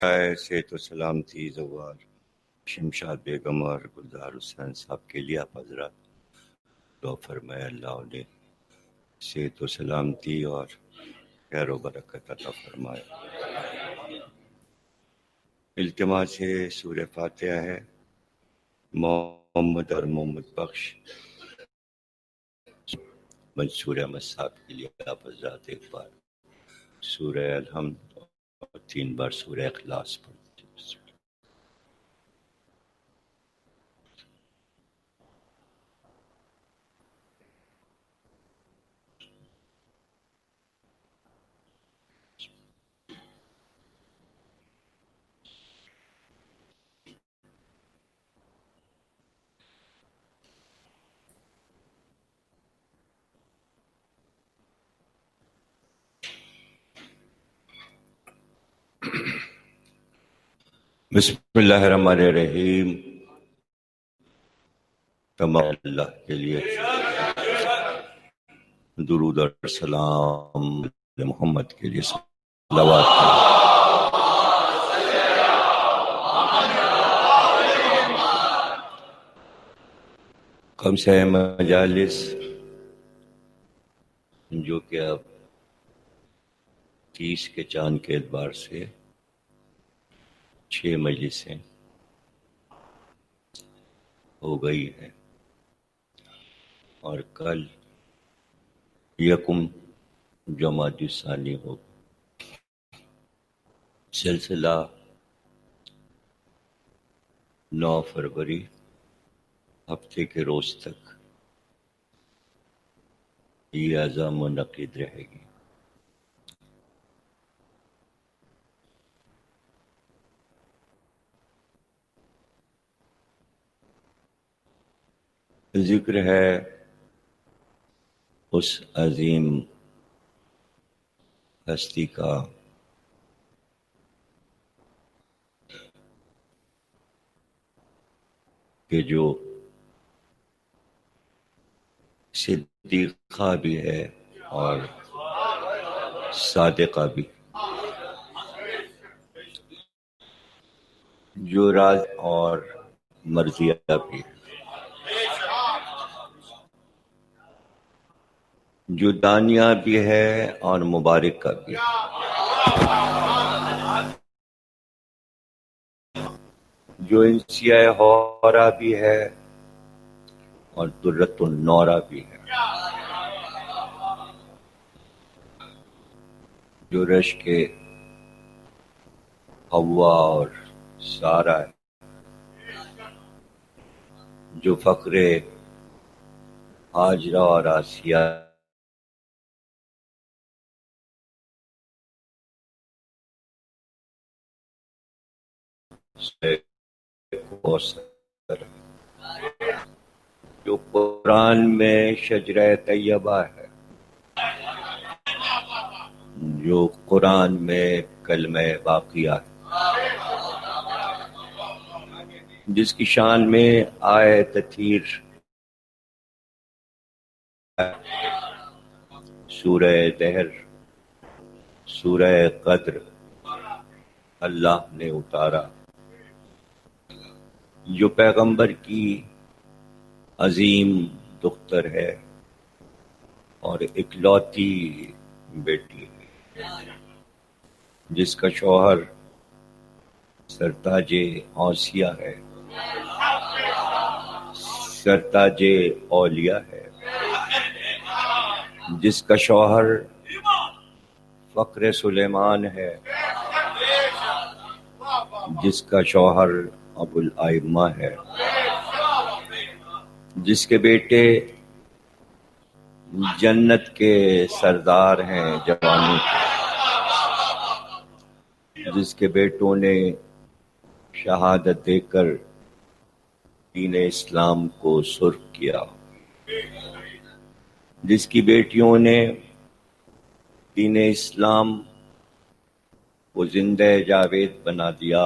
سے تو سلامتی زوار شمشاد بیگم اور گلزار حسین صاحب کے لیے آپ حضرات دعا فرمائے اللہ علیہ سے تو سلامتی اور خیر و برکت عطا فرمائے۔ التماس ہے سورہ فاتحہ ہے محمد اور محمد بخش منصور احمد صاحب کے لیے آپ حضرات ایک بار سورہ الحمد اور 3 بار سورہ اخلاص پڑھتے ہیں۔ بسم اللہ الرحمن الرحیم۔ تمام اللہ کے لیے درود اور سلام محمد کے لیے صلوات کم سے مجالس جو کہ اب 30 کے چاند کے اعتبار سے 6 مجلسیں ہو گئی ہیں اور کل یکم جمادی الثانی ہو سلسلہ 9 فروری ہفتے کے روز تک یہ اعزام منعقد رہے گی۔ ذکر ہے اس عظیم ہستی کا کہ جو صدیقہ بھی ہے اور صادقہ بھی، جو راز اور مرضیہ بھی ہے، جو دانیہ بھی ہے اور مبارکہ بھی ہے، جو انسیہ حورہ بھی ہے اور درۃ النورہ بھی ہے، جو رشک حوا اور سارہ ہے، جو فخر ہاجرہ اور آسیہ سے کوثر ہے، جو قرآن میں شجرہ طیبہ ہے، جو قرآن میں کلمہ باقیہ ہے، جس کی شان میں آئے تطہیر سورہ دہر، سورہ قدر اللہ نے اتارا، جو پیغمبر کی عظیم دختر ہے اور اکلوتی بیٹی ہے، جس کا شوہر سرتاج اوصیہ ہے، سرتاج اولیاء ہے، جس کا شوہر فخر سلیمان ہے، جس کا شوہر ابو الائمہ ہے، جس کے بیٹے جنت کے سردار ہیں جوانوں کے، جس کے بیٹوں نے شہادت دے کر دین اسلام کو سرخ کیا، جس کی بیٹیوں نے دین اسلام کو زندہ جاوید بنا دیا،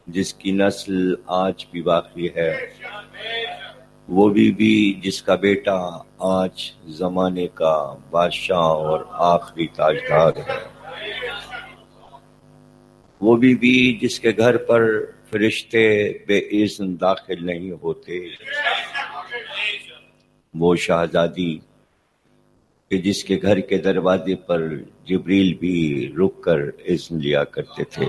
جس کی نسل آج بھی باقی ہے، وہ بھی جس کا بیٹا آج زمانے کا بادشاہ اور آخری تاجدار ہے۔ وہ بیوی جس کے گھر پر فرشتے بے اذن داخل نہیں ہوتے، وہ شہزادی کہ جس کے گھر کے دروازے پر جبریل بھی رک کر اذن لیا کرتے تھے،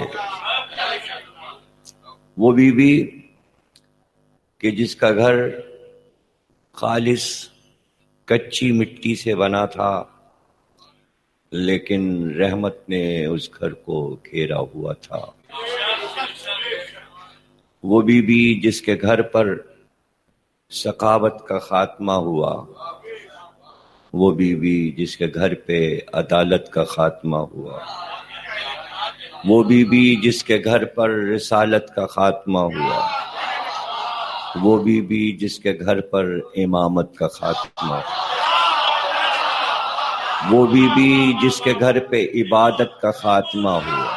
وہ بیوی کہ جس کا گھر خالص کچی مٹی سے بنا تھا، لیکن رحمت نے اس گھر کو گھیرا ہوا تھا، وہ بیوی جس کے گھر پر سخاوت کا خاتمہ ہوا، وہ بیوی جس کے گھر پہ عدالت کا خاتمہ ہوا، وہ بیوی جس کے گھر پر رسالت کا خاتمہ ہوا، وہ بیوی جس کے گھر پر امامت کا خاتمہ ہوا، وہ بیوی جس کے گھر پہ عبادت کا خاتمہ ہوا،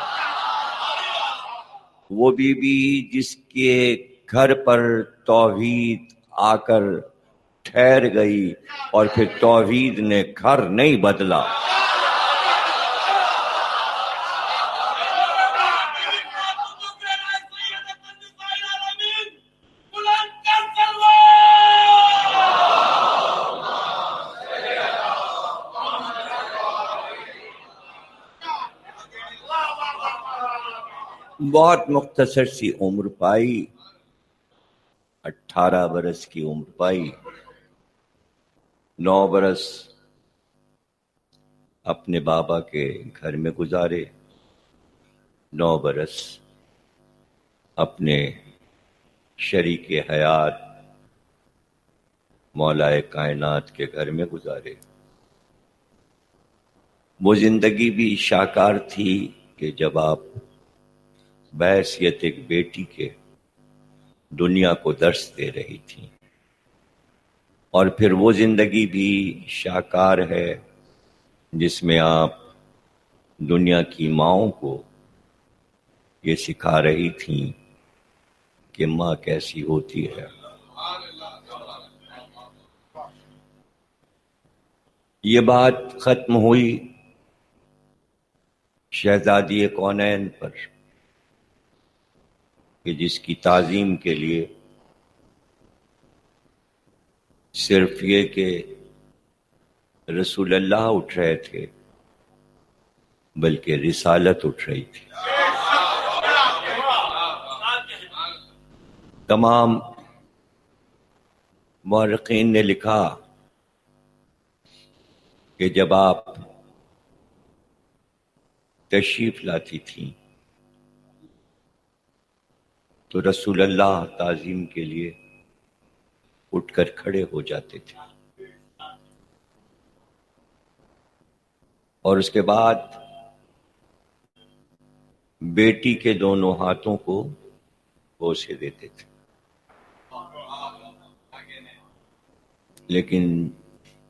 وہ بیوی جس کے گھر پر توحید آ کر ٹھہر گئی اور پھر توحید نے گھر نہیں بدلا۔ بہت مختصر سی عمر پائی، 18 برس کی عمر پائی، 9 برس اپنے بابا کے گھر میں گزارے، 9 برس اپنے شریک حیات مولا کائنات کے گھر میں گزارے۔ وہ زندگی بھی شاکار تھی کہ جب آپ بحیثیت ایک بیٹی کے دنیا کو درس دے رہی تھی، اور پھر وہ زندگی بھی شاکار ہے جس میں آپ دنیا کی ماؤں کو یہ سکھا رہی تھیں کہ ماں کیسی ہوتی ہے۔ یہ بات ختم ہوئی شہزادی کونین پر کہ جس کی تعظیم کے لیے صرف یہ کہ رسول اللہ اٹھ رہے تھے بلکہ رسالت اٹھ رہی تھی۔ تمام مورخین نے لکھا کہ جب آپ تشریف لاتی تھیں تو رسول اللہ تعظیم کے لیے اٹھ کر کھڑے ہو جاتے تھے، اور اس کے بعد بیٹی کے دونوں ہاتھوں کو بوسے دیتے تھے۔ لیکن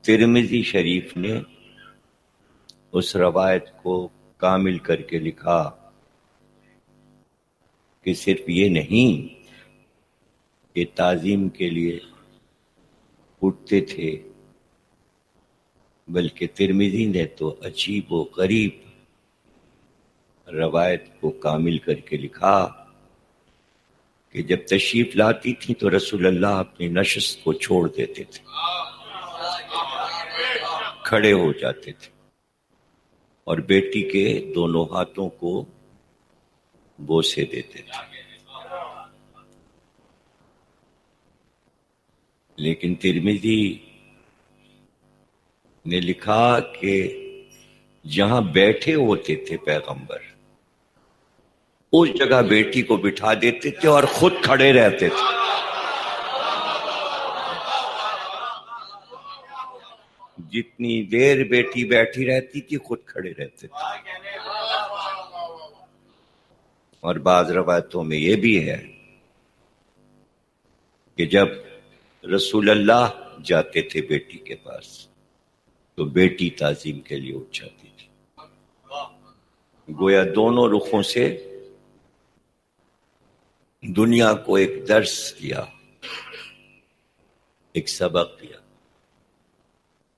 ترمذی شریف نے اس روایت کو کامل کر کے لکھا کہ صرف یہ نہیں کہ تعظیم کے لیے اٹھتے تھے، بلکہ ترمذی نے تو عجیب و غریب روایت کو کامل کر کے لکھا کہ جب تشریف لاتی تھی تو رسول اللہ اپنی نشست کو چھوڑ دیتے تھے، کھڑے ہو جاتے تھے اور بیٹی کے دونوں ہاتھوں کو بوسے دیتے تھے۔ لیکن ترمذی نے لکھا کہ جہاں بیٹھے ہوتے تھے پیغمبر، اس جگہ بیٹی کو بٹھا دیتے تھے اور خود کھڑے رہتے تھے۔ جتنی دیر بیٹی بیٹھی رہتی تھی خود کھڑے رہتے تھے۔ اور بعض روایتوں میں یہ بھی ہے کہ جب رسول اللہ جاتے تھے بیٹی کے پاس تو بیٹی تعظیم کے لیے اٹھ جاتی تھی۔ گویا دونوں رخوں سے دنیا کو ایک درس دیا، ایک سبق دیا،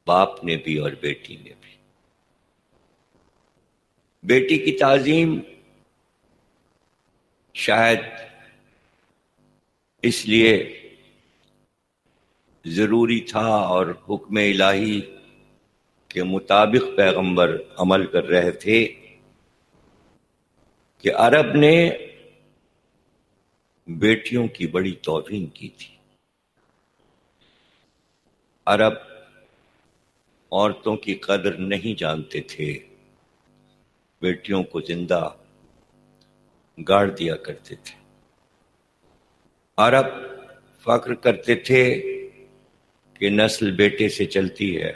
باپ نے بھی اور بیٹی نے بھی۔ بیٹی کی تعظیم شاید اس لیے ضروری تھا اور حکم الہی کے مطابق پیغمبر عمل کر رہے تھے کہ عرب نے بیٹیوں کی بڑی توہین کی تھی. عرب عورتوں کی قدر نہیں جانتے تھے، بیٹیوں کو زندہ گاڑ دیا کرتے تھے. عرب فخر کرتے تھے کہ نسل بیٹے سے چلتی ہے،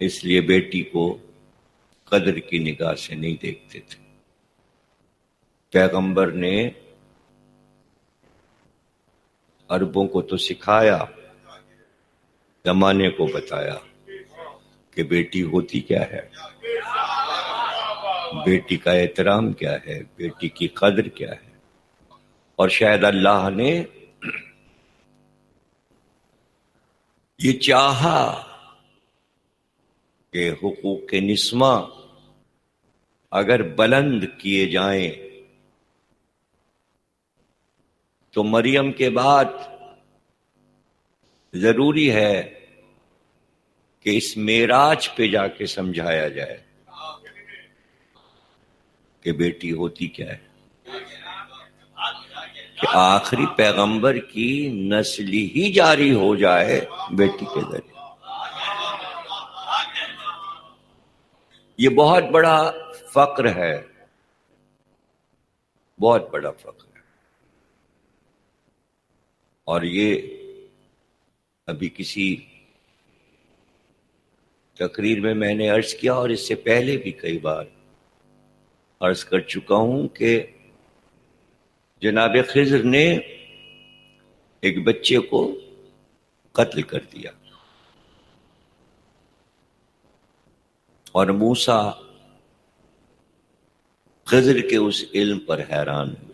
اس لیے بیٹی کو قدر کی نگاہ سے نہیں دیکھتے تھے. پیغمبر نے عربوں کو تو سکھایا، زمانے کو بتایا کہ بیٹی ہوتی کیا ہے، بیٹی کا احترام کیا ہے، بیٹی کی قدر کیا ہے. اور شاید اللہ نے یہ چاہا کہ حقوق نسواں اگر بلند کیے جائیں تو مریم کے بعد ضروری ہے کہ اس معراج پہ جا کے سمجھایا جائے کہ بیٹی ہوتی کیا ہے، کہ آخری پیغمبر کی نسل ہی جاری ہو جائے بیٹی کے ذریعے. یہ بہت بڑا فقر ہے، بہت بڑا فقر ہے. اور یہ ابھی کسی تقریر میں نے عرض کیا اور اس سے پہلے بھی کئی بار عرض کر چکا ہوں کہ جناب خضر نے ایک بچے کو قتل کر دیا اور موسیٰ خضر کے اس علم پر حیران ہوئے.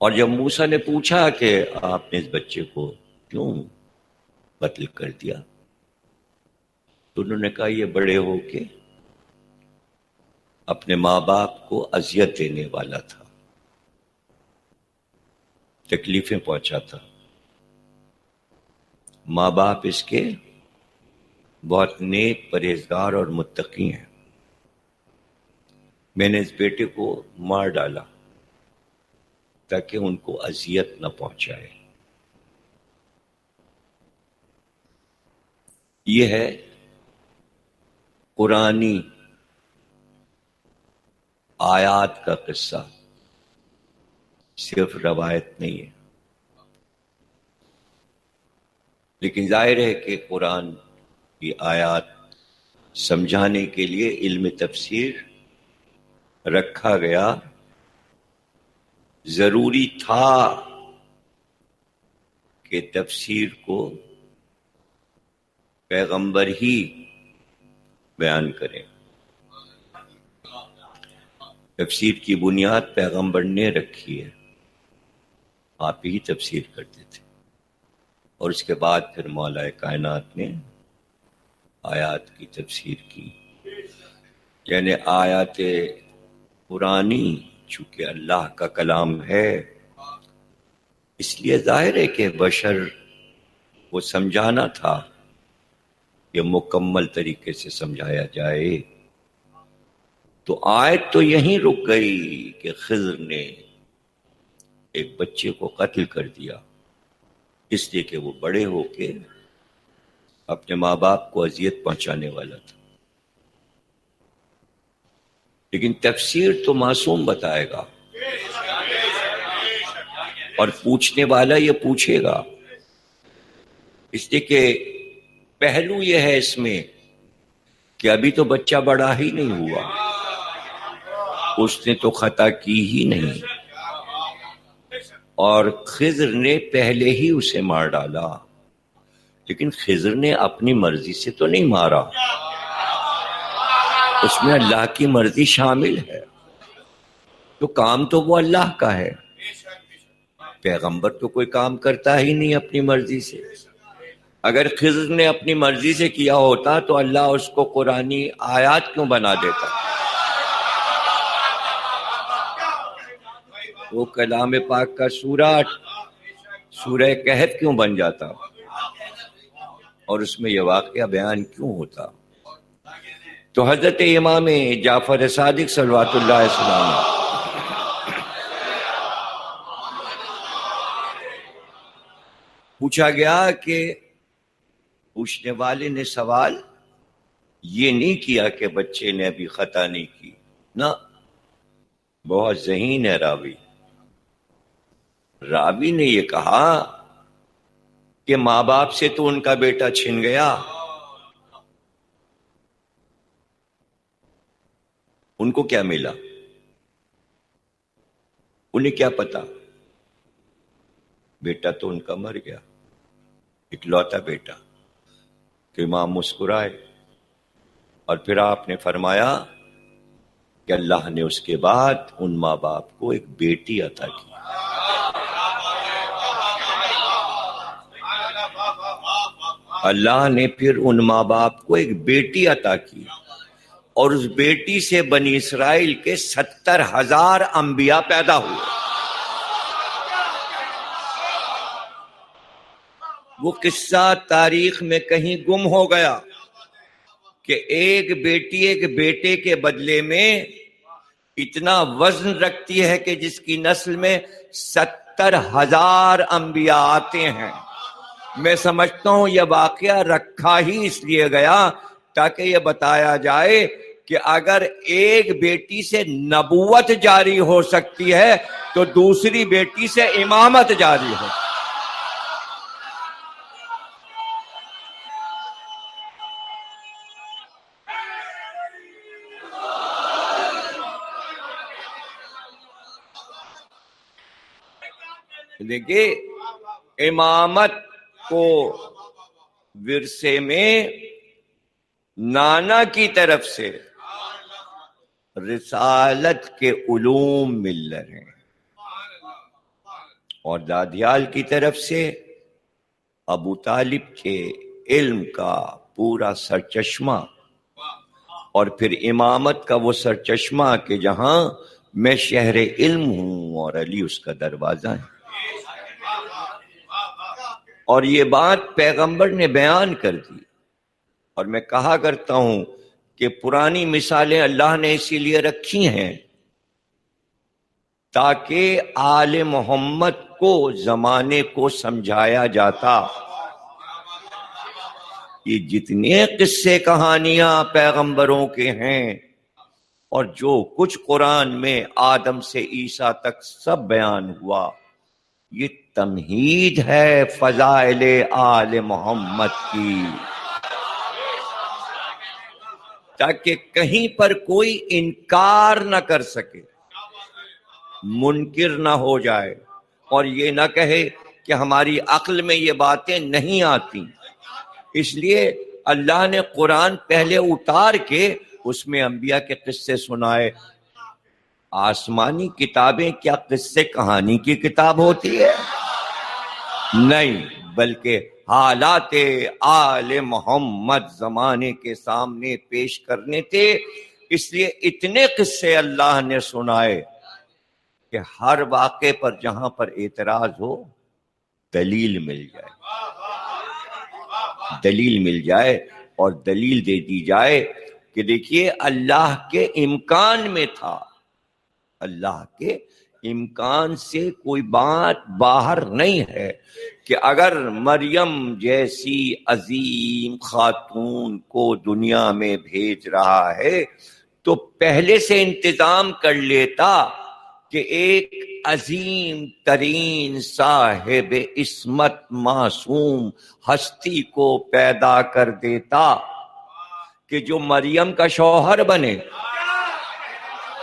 اور جب موسیٰ نے پوچھا کہ آپ نے اس بچے کو کیوں قتل کر دیا، تو انہوں نے کہا یہ بڑے ہو کے اپنے ماں باپ کو اذیت دینے والا تھا، تکلیفیں پہنچاتا. ماں باپ اس کے بہت نیک، پرہیزگار اور متقی ہیں. میں نے اس بیٹے کو مار ڈالا تاکہ ان کو اذیت نہ پہنچائے. یہ ہے قرآنی آیات کا قصہ، صرف روایت نہیں ہے. لیکن ظاہر ہے کہ قرآن کی آیات سمجھانے کے لیے علم تفسیر رکھا گیا. ضروری تھا کہ تفسیر کو پیغمبر ہی بیان کریں. تفسیر کی بنیاد پیغمبر نے رکھی ہے، آپ ہی تفسیر کرتے تھے. اور اس کے بعد پھر مولا کائنات نے آیات کی تفسیر کی. یعنی آیات قرآنی چونکہ اللہ کا کلام ہے، اس لیے ظاہر ہے کہ بشر کو سمجھانا تھا کہ مکمل طریقے سے سمجھایا جائے. تو آیت تو یہیں رک گئی کہ خضر نے ایک بچے کو قتل کر دیا اس لیے کہ وہ بڑے ہو کے اپنے ماں باپ کو اذیت پہنچانے والا تھا. لیکن تفسیر تو معصوم بتائے گا، اور پوچھنے والا یہ پوچھے گا. اس لیے کہ پہلو یہ ہے اس میں کہ ابھی تو بچہ بڑا ہی نہیں ہوا، اس نے تو خطا کی ہی نہیں، اور خضر نے پہلے ہی اسے مار ڈالا. لیکن خضر نے اپنی مرضی سے تو نہیں مارا، اس میں اللہ کی مرضی شامل ہے. تو کام تو وہ اللہ کا ہے، پیغمبر تو کوئی کام کرتا ہی نہیں اپنی مرضی سے. اگر خضر نے اپنی مرضی سے کیا ہوتا تو اللہ اس کو قرآنی آیات کیوں بنا دیتا؟ وہ کلام پاک کا سورہ کہف کیوں بن جاتا اور اس میں یہ واقعہ بیان کیوں ہوتا؟ تو حضرت امام جعفر صادق صلوات اللہ علیہ السلام پوچھا گیا کہ پوچھنے والے نے سوال یہ نہیں کیا کہ بچے نے ابھی خطا نہیں کی، نہ، بہت ذہین ہے راوی نے یہ کہا کہ ماں باپ سے تو ان کا بیٹا چھن گیا، ان کو کیا ملا؟ انہیں کیا پتا؟ بیٹا تو ان کا مر گیا، اکلوتا بیٹا۔ تو امام مسکرائے اور پھر آپ نے فرمایا کہ اللہ نے اس کے بعد ان ماں باپ کو ایک بیٹی عطا کی۔ اللہ نے پھر ان ماں باپ کو ایک بیٹی عطا کی اور اس بیٹی سے بنی اسرائیل کے 70,000 انبیاء پیدا ہوئے۔ وہ قصہ تاریخ میں کہیں گم ہو گیا کہ ایک بیٹی ایک بیٹے کے بدلے میں اتنا وزن رکھتی ہے کہ جس کی نسل میں 70,000 انبیاء آتے ہیں۔ میں سمجھتا ہوں یہ واقعہ رکھا ہی اس لیے گیا تاکہ یہ بتایا جائے کہ اگر ایک بیٹی سے نبوت جاری ہو سکتی ہے تو دوسری بیٹی سے امامت جاری ہو۔ دیکھیے، امامت کو ورثے میں نانا کی طرف سے رسالت کے علوم مل رہے ہیں اور دادیال کی طرف سے ابو طالب کے علم کا پورا سرچشمہ، اور پھر امامت کا وہ سرچشمہ کہ جہاں میں شہر علم ہوں اور علی اس کا دروازہ ہے۔ اور یہ بات پیغمبر نے بیان کر دی، اور میں کہا کرتا ہوں کہ پرانی مثالیں اللہ نے اسی لیے رکھی ہیں تاکہ آل محمد کو زمانے کو سمجھایا جاتا۔ یہ جتنے قصے کہانیاں پیغمبروں کے ہیں اور جو کچھ قرآن میں آدم سے عیسیٰ تک سب بیان ہوا، یہ تمہید ہے فضائل آل محمد کی، تاکہ کہیں پر کوئی انکار نہ کر سکے، منکر نہ ہو جائے اور یہ نہ کہے کہ ہماری عقل میں یہ باتیں نہیں آتی۔ اس لیے اللہ نے قرآن پہلے اتار کے اس میں انبیاء کے قصے سنائے۔ آسمانی کتابیں کیا قصے کہانی کی کتاب ہوتی ہے؟ نہیں، بلکہ حالات آل محمد زمانے کے سامنے پیش کرنے تھے۔ اس لیے اتنے قصے اللہ نے سنائے کہ ہر واقعے پر جہاں پر اعتراض ہو دلیل مل جائے، دلیل مل جائے اور دلیل دے دی جائے کہ دیکھیے اللہ کے امکان میں تھا، اللہ کے امکان سے کوئی بات باہر نہیں ہے کہ اگر مریم جیسی عظیم خاتون کو دنیا میں بھیج رہا ہے تو پہلے سے انتظام کر لیتا کہ ایک عظیم ترین صاحب عصمت معصوم ہستی کو پیدا کر دیتا کہ جو مریم کا شوہر بنے۔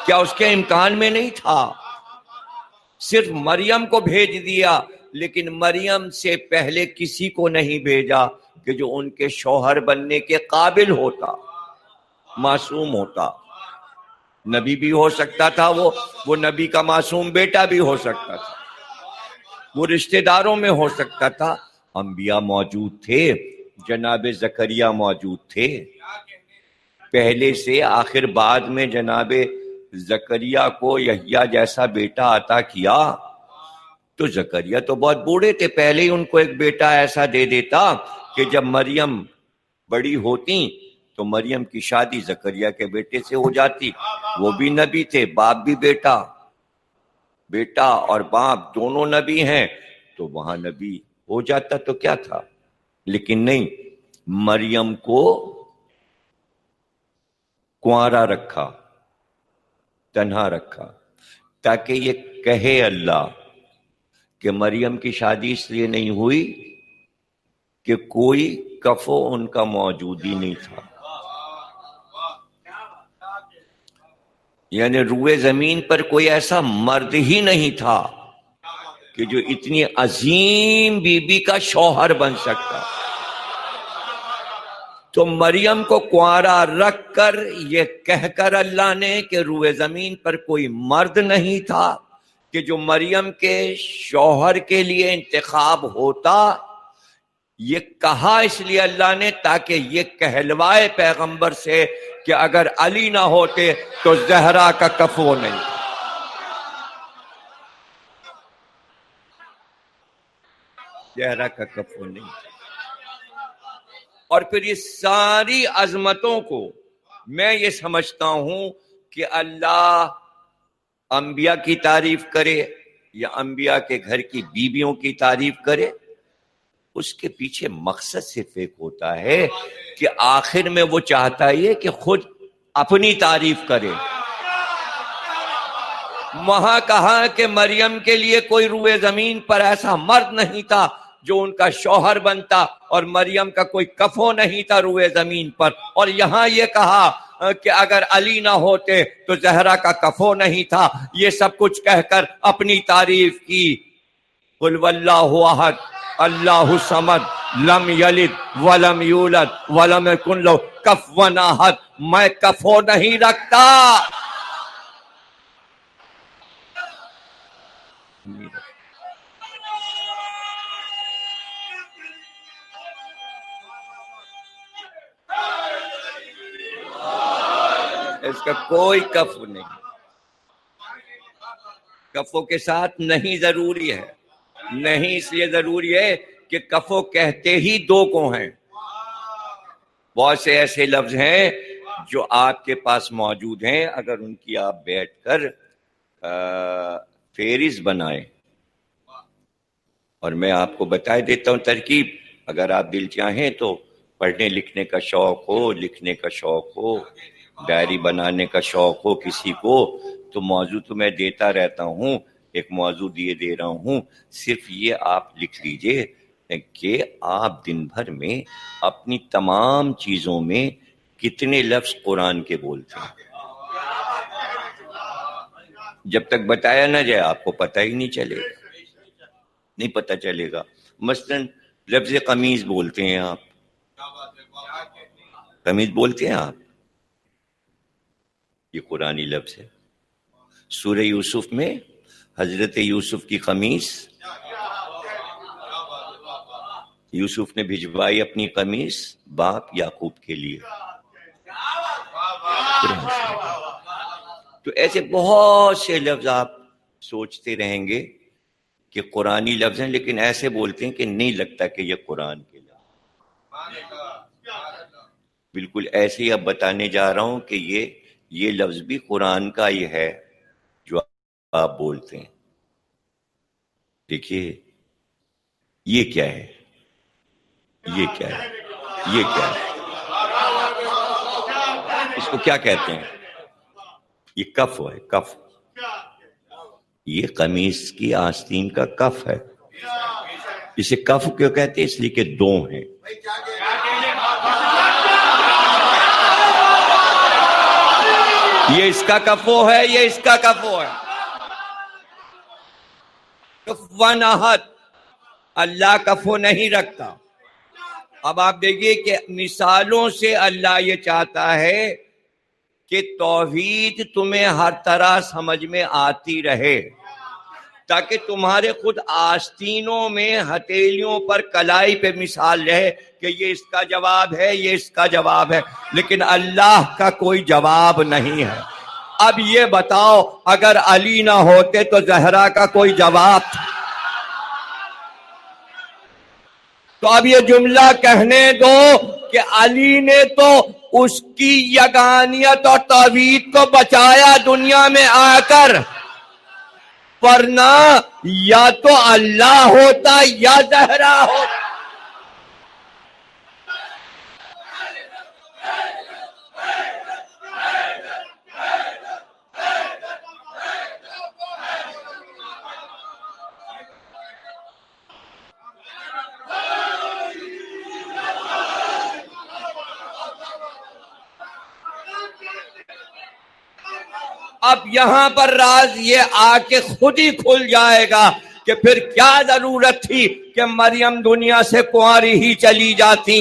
کیا اس کے امکان میں نہیں تھا؟ صرف مریم کو بھیج دیا، لیکن مریم سے پہلے کسی کو نہیں بھیجا کہ جو ان کے شوہر بننے کے قابل ہوتا، معصوم ہوتا۔ نبی بھی ہو سکتا تھا، وہ نبی کا معصوم بیٹا بھی ہو سکتا تھا، وہ رشتہ داروں میں ہو سکتا تھا۔ انبیاء موجود تھے جناب زکریا موجود تھے پہلے سے، آخر بعد میں جناب زکریا کو یحییٰ جیسا بیٹا عطا کیا تو زکریا تو بہت بوڑھے تھے، پہلے ہی ان کو ایک بیٹا ایسا دے دیتا کہ جب مریم بڑی ہوتی تو مریم کی شادی زکریا کے بیٹے سے ہو جاتی، وہ بھی نبی تھے، باپ بھی بیٹا اور باپ دونوں نبی ہیں، تو وہاں نبی ہو جاتا تو کیا تھا، لیکن نہیں، مریم کو کنوارا رکھا، تنہا رکھا، تاکہ یہ کہے اللہ کہ مریم کی شادی اس لیے نہیں ہوئی کہ کوئی کفو ان کا موجود ہی نہیں تھا، یعنی روئے زمین پر کوئی ایسا مرد ہی نہیں تھا کہ جو اتنی عظیم بی بی کا شوہر بن سکتا، تو مریم کو کنوارا رکھ کر یہ کہہ کر اللہ نے کہ روئے زمین پر کوئی مرد نہیں تھا کہ جو مریم کے شوہر کے لیے انتخاب ہوتا، یہ کہا اس لیے اللہ نے تاکہ یہ کہلوائے پیغمبر سے کہ اگر علی نہ ہوتے تو زہرا کا کفو نہیں، زہرا کا کفو نہیں۔ اور پھر یہ ساری عظمتوں کو میں یہ سمجھتا ہوں کہ اللہ انبیاء کی تعریف کرے یا انبیاء کے گھر کی بیویوں کی تعریف کرے، اس کے پیچھے مقصد صرف ایک ہوتا ہے کہ آخر میں وہ چاہتا ہے کہ خود اپنی تعریف کرے۔ وہاں کہا کہ مریم کے لیے کوئی روئے زمین پر ایسا مرد نہیں تھا جو ان کا شوہر بنتا، اور مریم کا کوئی کفو نہیں تھا روئے زمین پر، اور یہاں یہ کہا کہ اگر علی نہ ہوتے تو زہرا کا کفو نہیں تھا، یہ سب کچھ کہہ کر اپنی تعریف کی۔ قل واللہ احد اللہ الصمد لم یلد ولم یولد ولم یکن لہ کفوا احد، میں کفو نہیں رکھتا۔ اس کا کوئی کفو نہیں، کفو کے ساتھ نہیں ضروری ہے، نہیں اس لیے ضروری ہے کہ کفو کہتے ہی دو کو ہیں۔ بہت سے ایسے لفظ ہیں جو آپ کے پاس موجود ہیں، اگر ان کی آپ بیٹھ کر فہرست بنائیں، اور میں آپ کو بتا دیتا ہوں ترکیب، اگر آپ دل چاہیں تو پڑھنے لکھنے کا شوق ہو، لکھنے کا شوق ہو، ڈائری بنانے کا شوق ہو کسی کو، تو موضوع تو میں دیتا رہتا ہوں، ایک موضوع دے رہا ہوں، صرف یہ آپ لکھ لیجئے کہ آپ دن بھر میں اپنی تمام چیزوں میں کتنے لفظ قرآن کے بولتے ہیں۔ جب تک بتایا نہ جائے آپ کو پتہ ہی نہیں چلے گا، نہیں پتہ چلے گا۔ مثلا لفظ قمیض بولتے ہیں آپ، قمیض بولتے ہیں آپ، یہ قرآنی لفظ ہے۔ سورہ یوسف میں حضرت یوسف کی قمیص، یوسف نے بھجوائی اپنی قمیص باپ یعقوب کے لیے۔ تو ایسے بہت سے لفظ آپ سوچتے رہیں گے کہ قرآنی لفظ ہیں، لیکن ایسے بولتے ہیں کہ نہیں لگتا کہ یہ قرآن کے لفظ۔ بالکل ایسے ہی اب بتانے جا رہا ہوں کہ یہ لفظ بھی قرآن کا ہی ہے جو آپ بولتے ہیں۔ دیکھیے یہ کیا ہے، یہ کیا ہے، یہ کیا ہے، اس کو کیا کہتے ہیں؟ یہ کف ہے، کف، یہ قمیص کی آستین کا کف ہے۔ اسے کف کیوں کہتے ہیں؟ اس لیے کہ دو ہیں۔ یہ اس کا کفو ہے، یہ اس کا کفو ہے۔ کفوان احد، اللہ کفو نہیں رکھتا۔ اب آپ دیکھیے کہ مثالوں سے اللہ یہ چاہتا ہے کہ توحید تمہیں ہر طرح سمجھ میں آتی رہے۔ تاکہ تمہارے خود آستینوں میں ہتھیلیوں پر کلائی پہ مثال رہے کہ یہ اس کا جواب ہے، یہ اس کا جواب ہے، لیکن اللہ کا کوئی جواب نہیں ہے۔ اب یہ بتاؤ اگر علی نہ ہوتے تو زہرا کا کوئی جواب تھا؟ تو اب یہ جملہ کہنے دو کہ علی نے تو اس کی یگانیت اور توحید کو بچایا دنیا میں آ کر، ورنہ یا تو اللہ ہوتا یا زہرا ہوتا۔ اب یہاں پر راز یہ آ کے خود ہی کھل جائے گا کہ پھر کیا ضرورت تھی کہ مریم دنیا سے کنواری ہی چلی جاتی،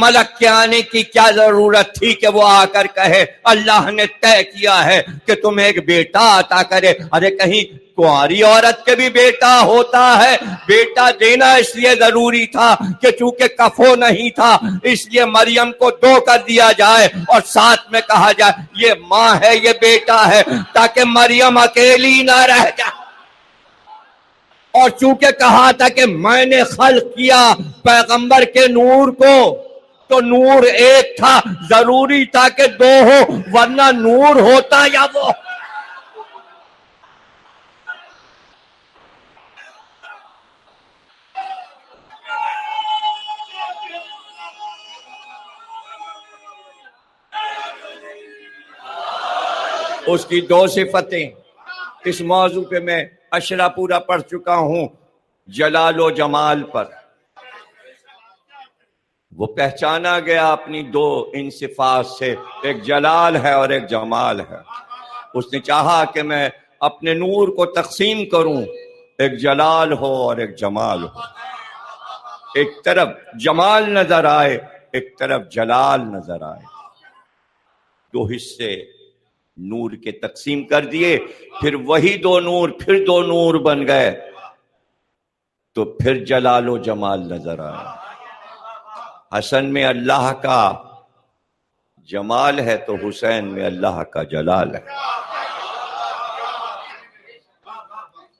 ملک کے آنے کی کیا ضرورت تھی کہ وہ آ کر کہے اللہ نے طے کیا ہے کہ تمہیں ایک بیٹا عطا کرے۔ ارے کہیں کنواری عورت کے بھی بیٹا ہوتا ہے؟ بیٹا دینا اس لیے ضروری تھا کہ چونکہ کفو نہیں تھا اس لیے مریم کو دو کر دیا جائے اور ساتھ میں کہا جائے یہ ماں ہے یہ بیٹا ہے، تاکہ مریم اکیلی نہ رہ جائے۔ اور چونکہ کہا تھا کہ میں نے خلق کیا پیغمبر کے نور کو، تو نور ایک تھا، ضروری تھا کہ دو ہو، ورنہ نور ہوتا یا وہ۔ اس کی دو صفتیں، اس موضوع پہ میں اشرا پورا پڑھ چکا ہوں، جلال و جمال پر۔ وہ پہچانا گیا اپنی دو ان صفات سے، ایک جلال ہے اور ایک جمال ہے۔ اس نے چاہا کہ میں اپنے نور کو تقسیم کروں، ایک جلال ہو اور ایک جمال ہو، ایک طرف جمال نظر آئے ایک طرف جلال نظر آئے۔ دو حصے نور کے تقسیم کر دیے، پھر وہی دو نور پھر دو نور بن گئے، تو پھر جلال و جمال نظر آیا۔ حسن میں اللہ کا جمال ہے تو حسین میں اللہ کا جلال ہے،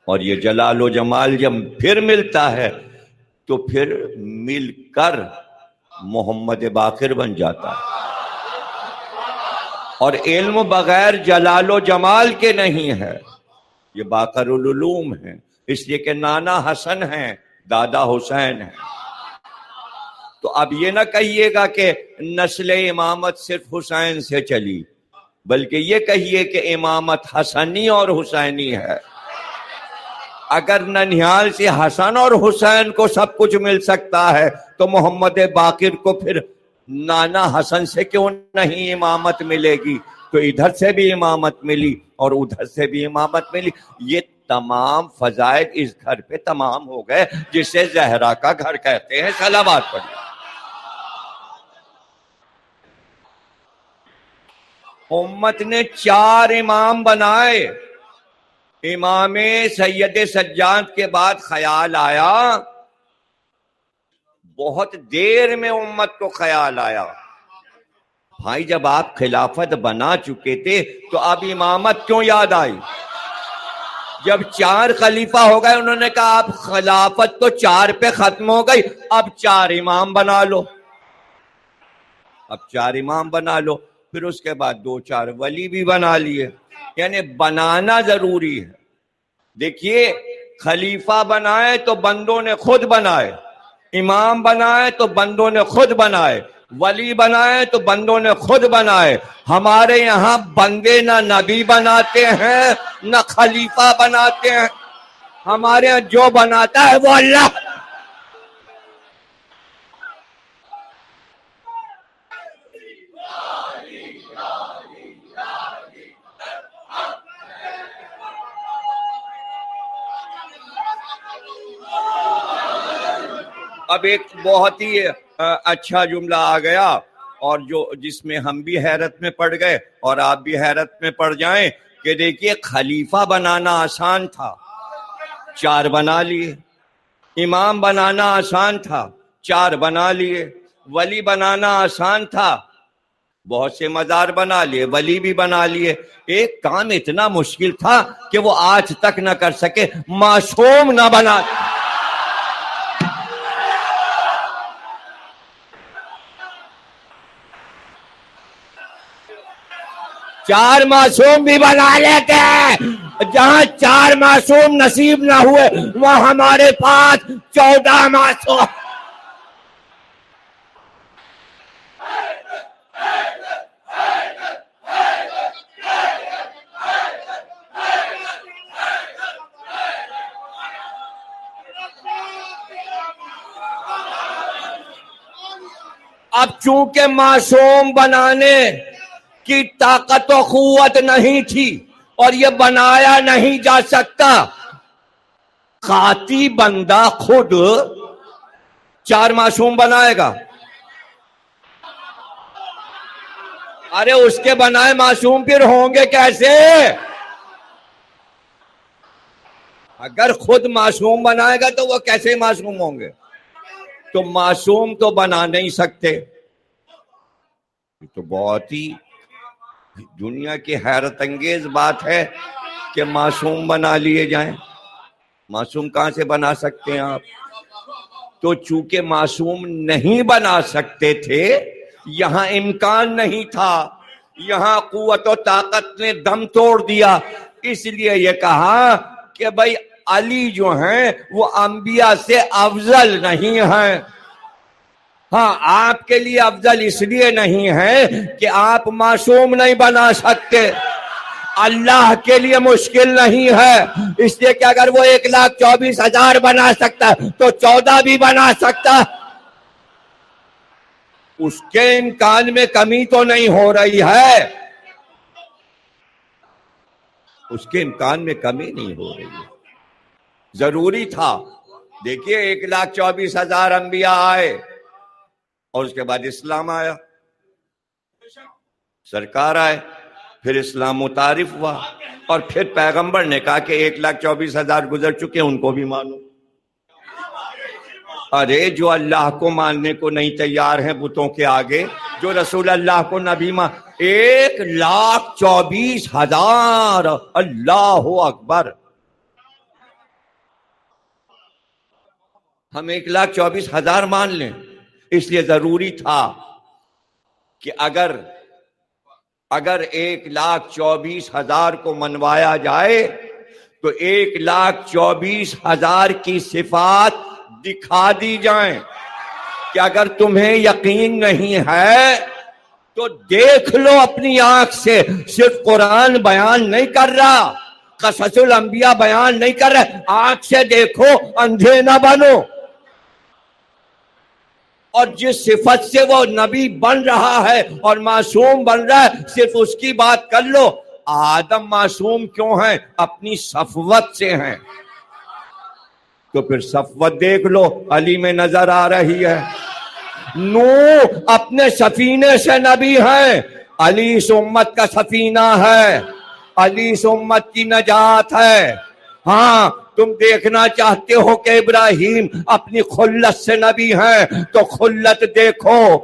اور یہ جلال و جمال جب پھر ملتا ہے تو پھر مل کر محمد باقر بن جاتا ہے۔ اور علم بغیر جلال و جمال کے نہیں ہے، یہ باقر العلوم ہے، اس لیے کہ نانا حسن ہیں دادا حسین ہیں۔ تو اب یہ نہ کہیے گا کہ نسل امامت صرف حسین سے چلی، بلکہ یہ کہیے کہ امامت حسنی اور حسینی ہے۔ اگر ننھیال سے حسن اور حسین کو سب کچھ مل سکتا ہے تو محمد باقر کو پھر نانا حسن سے کیوں نہیں امامت ملے گی؟ تو ادھر سے بھی امامت ملی اور ادھر سے بھی امامت ملی۔ یہ تمام فضائل اس گھر پہ تمام ہو گئے جسے زہرا کا گھر کہتے ہیں۔ صلوات پڑھیں۔ امت نے 4 امام بنائے۔ امام سید سجاد کے بعد خیال آیا، بہت دیر میں امت کو خیال آیا، بھائی جب آپ خلافت بنا چکے تھے تو اب امامت کیوں یاد آئی؟ جب 4 خلیفہ ہو گئے انہوں نے کہا اب خلافت تو 4 پہ ختم ہو گئی، اب 4 امام بنا لو۔ اب 4 امام بنا لو، پھر اس کے بعد 2-4 ولی بھی بنا لیے، یعنی بنانا ضروری ہے۔ دیکھیے خلیفہ بنائے تو بندوں نے خود بنائے، امام بنائے تو بندوں نے خود بنائے، ولی بنائے تو بندوں نے خود بنائے۔ ہمارے یہاں بندے نہ نبی بناتے ہیں نہ خلیفہ بناتے ہیں، ہمارے یہاں جو بناتا ہے وہ اللہ۔ اب ایک بہت ہی اچھا جملہ آ گیا، اور جس میں ہم بھی حیرت میں پڑ گئے اور آپ بھی حیرت میں پڑ جائیں، کہ دیکھیے خلیفہ بنانا آسان تھا، 4 بنا لیے. امام بنانا آسان تھا، 4 بنا لیے. ولی بنانا آسان تھا، بہت سے مزار بنا لیے، ولی بھی بنا لیے. ایک کام اتنا مشکل تھا کہ وہ آج تک نہ کر سکے، معصوم نہ بنا. 4 معصوم بھی بنا لیتے ہیں. جہاں 4 معصوم نصیب نہ ہوئے وہاں ہمارے پاس 14 معصوم. اب چونکہ معصوم بنانے کی طاقت و قوت نہیں تھی اور یہ بنایا نہیں جا سکتا، خاطی بندہ خود 4 معصوم بنائے گا. ارے اس کے بنائے معصوم پھر ہوں گے کیسے؟ اگر خود معصوم بنائے گا تو وہ کیسے معصوم ہوں گے؟ تو معصوم تو بنا نہیں سکتے. یہ تو بہت ہی دنیا کی حیرت انگیز بات ہے کہ معصوم بنا لیے جائیں. معصوم کہاں سے بنا سکتے ہیں آپ؟ تو چونکہ معصوم نہیں بنا سکتے تھے، یہاں امکان نہیں تھا، یہاں قوت و طاقت نے دم توڑ دیا. اس لیے یہ کہا کہ بھائی علی جو ہیں وہ انبیاء سے افضل نہیں ہیں. ہاں آپ کے لیے افضل اس لیے نہیں ہے کہ آپ معصوم نہیں بنا سکتے، اللہ کے لیے مشکل نہیں ہے. اس لیے کہ اگر وہ 1,24,000 بنا سکتا تو 14 بھی بنا سکتا. اس کے امکان میں کمی تو نہیں ہو رہی ہے، اس کے امکان میں کمی نہیں ہو رہی ہے. ضروری تھا. دیکھیے 1,24,000 انبیاء آئے اور اس کے بعد اسلام آیا، سرکار آئے، پھر اسلام متعارف ہوا اور پھر پیغمبر نے کہا کہ 1,24,000 گزر چکے ان کو بھی مانو. ارے جو اللہ کو ماننے کو نہیں تیار ہیں بتوں کے آگے، جو رسول اللہ کو نبی 1,24,000. اللہ اکبر. ہم 1,24,000 مان لیں. اس لیے ضروری تھا کہ اگر 1,24,000 کو منوایا جائے تو 1,24,000 کی صفات دکھا دی جائیں کہ اگر تمہیں یقین نہیں ہے تو دیکھ لو اپنی آنکھ سے. صرف قرآن بیان نہیں کر رہا، قصص الانبیاء بیان نہیں کر رہا، آنکھ سے دیکھو، اندھے نہ بنو. اور جس صفت سے وہ نبی بن رہا ہے اور معصوم بن رہا ہے صرف اس کی بات کر لو. آدم معصوم کیوں ہیں؟ اپنی صفوت سے ہیں. تو پھر صفوت دیکھ لو، علی میں نظر آ رہی ہے. نوح اپنے سفینے سے نبی ہیں، علی اس امت کا سفینہ ہے، علی اس امت کی نجات ہے. ہاں تم دیکھنا چاہتے ہو کہ ابراہیم اپنی خلت سے نبی ہیں تو خلت دیکھو،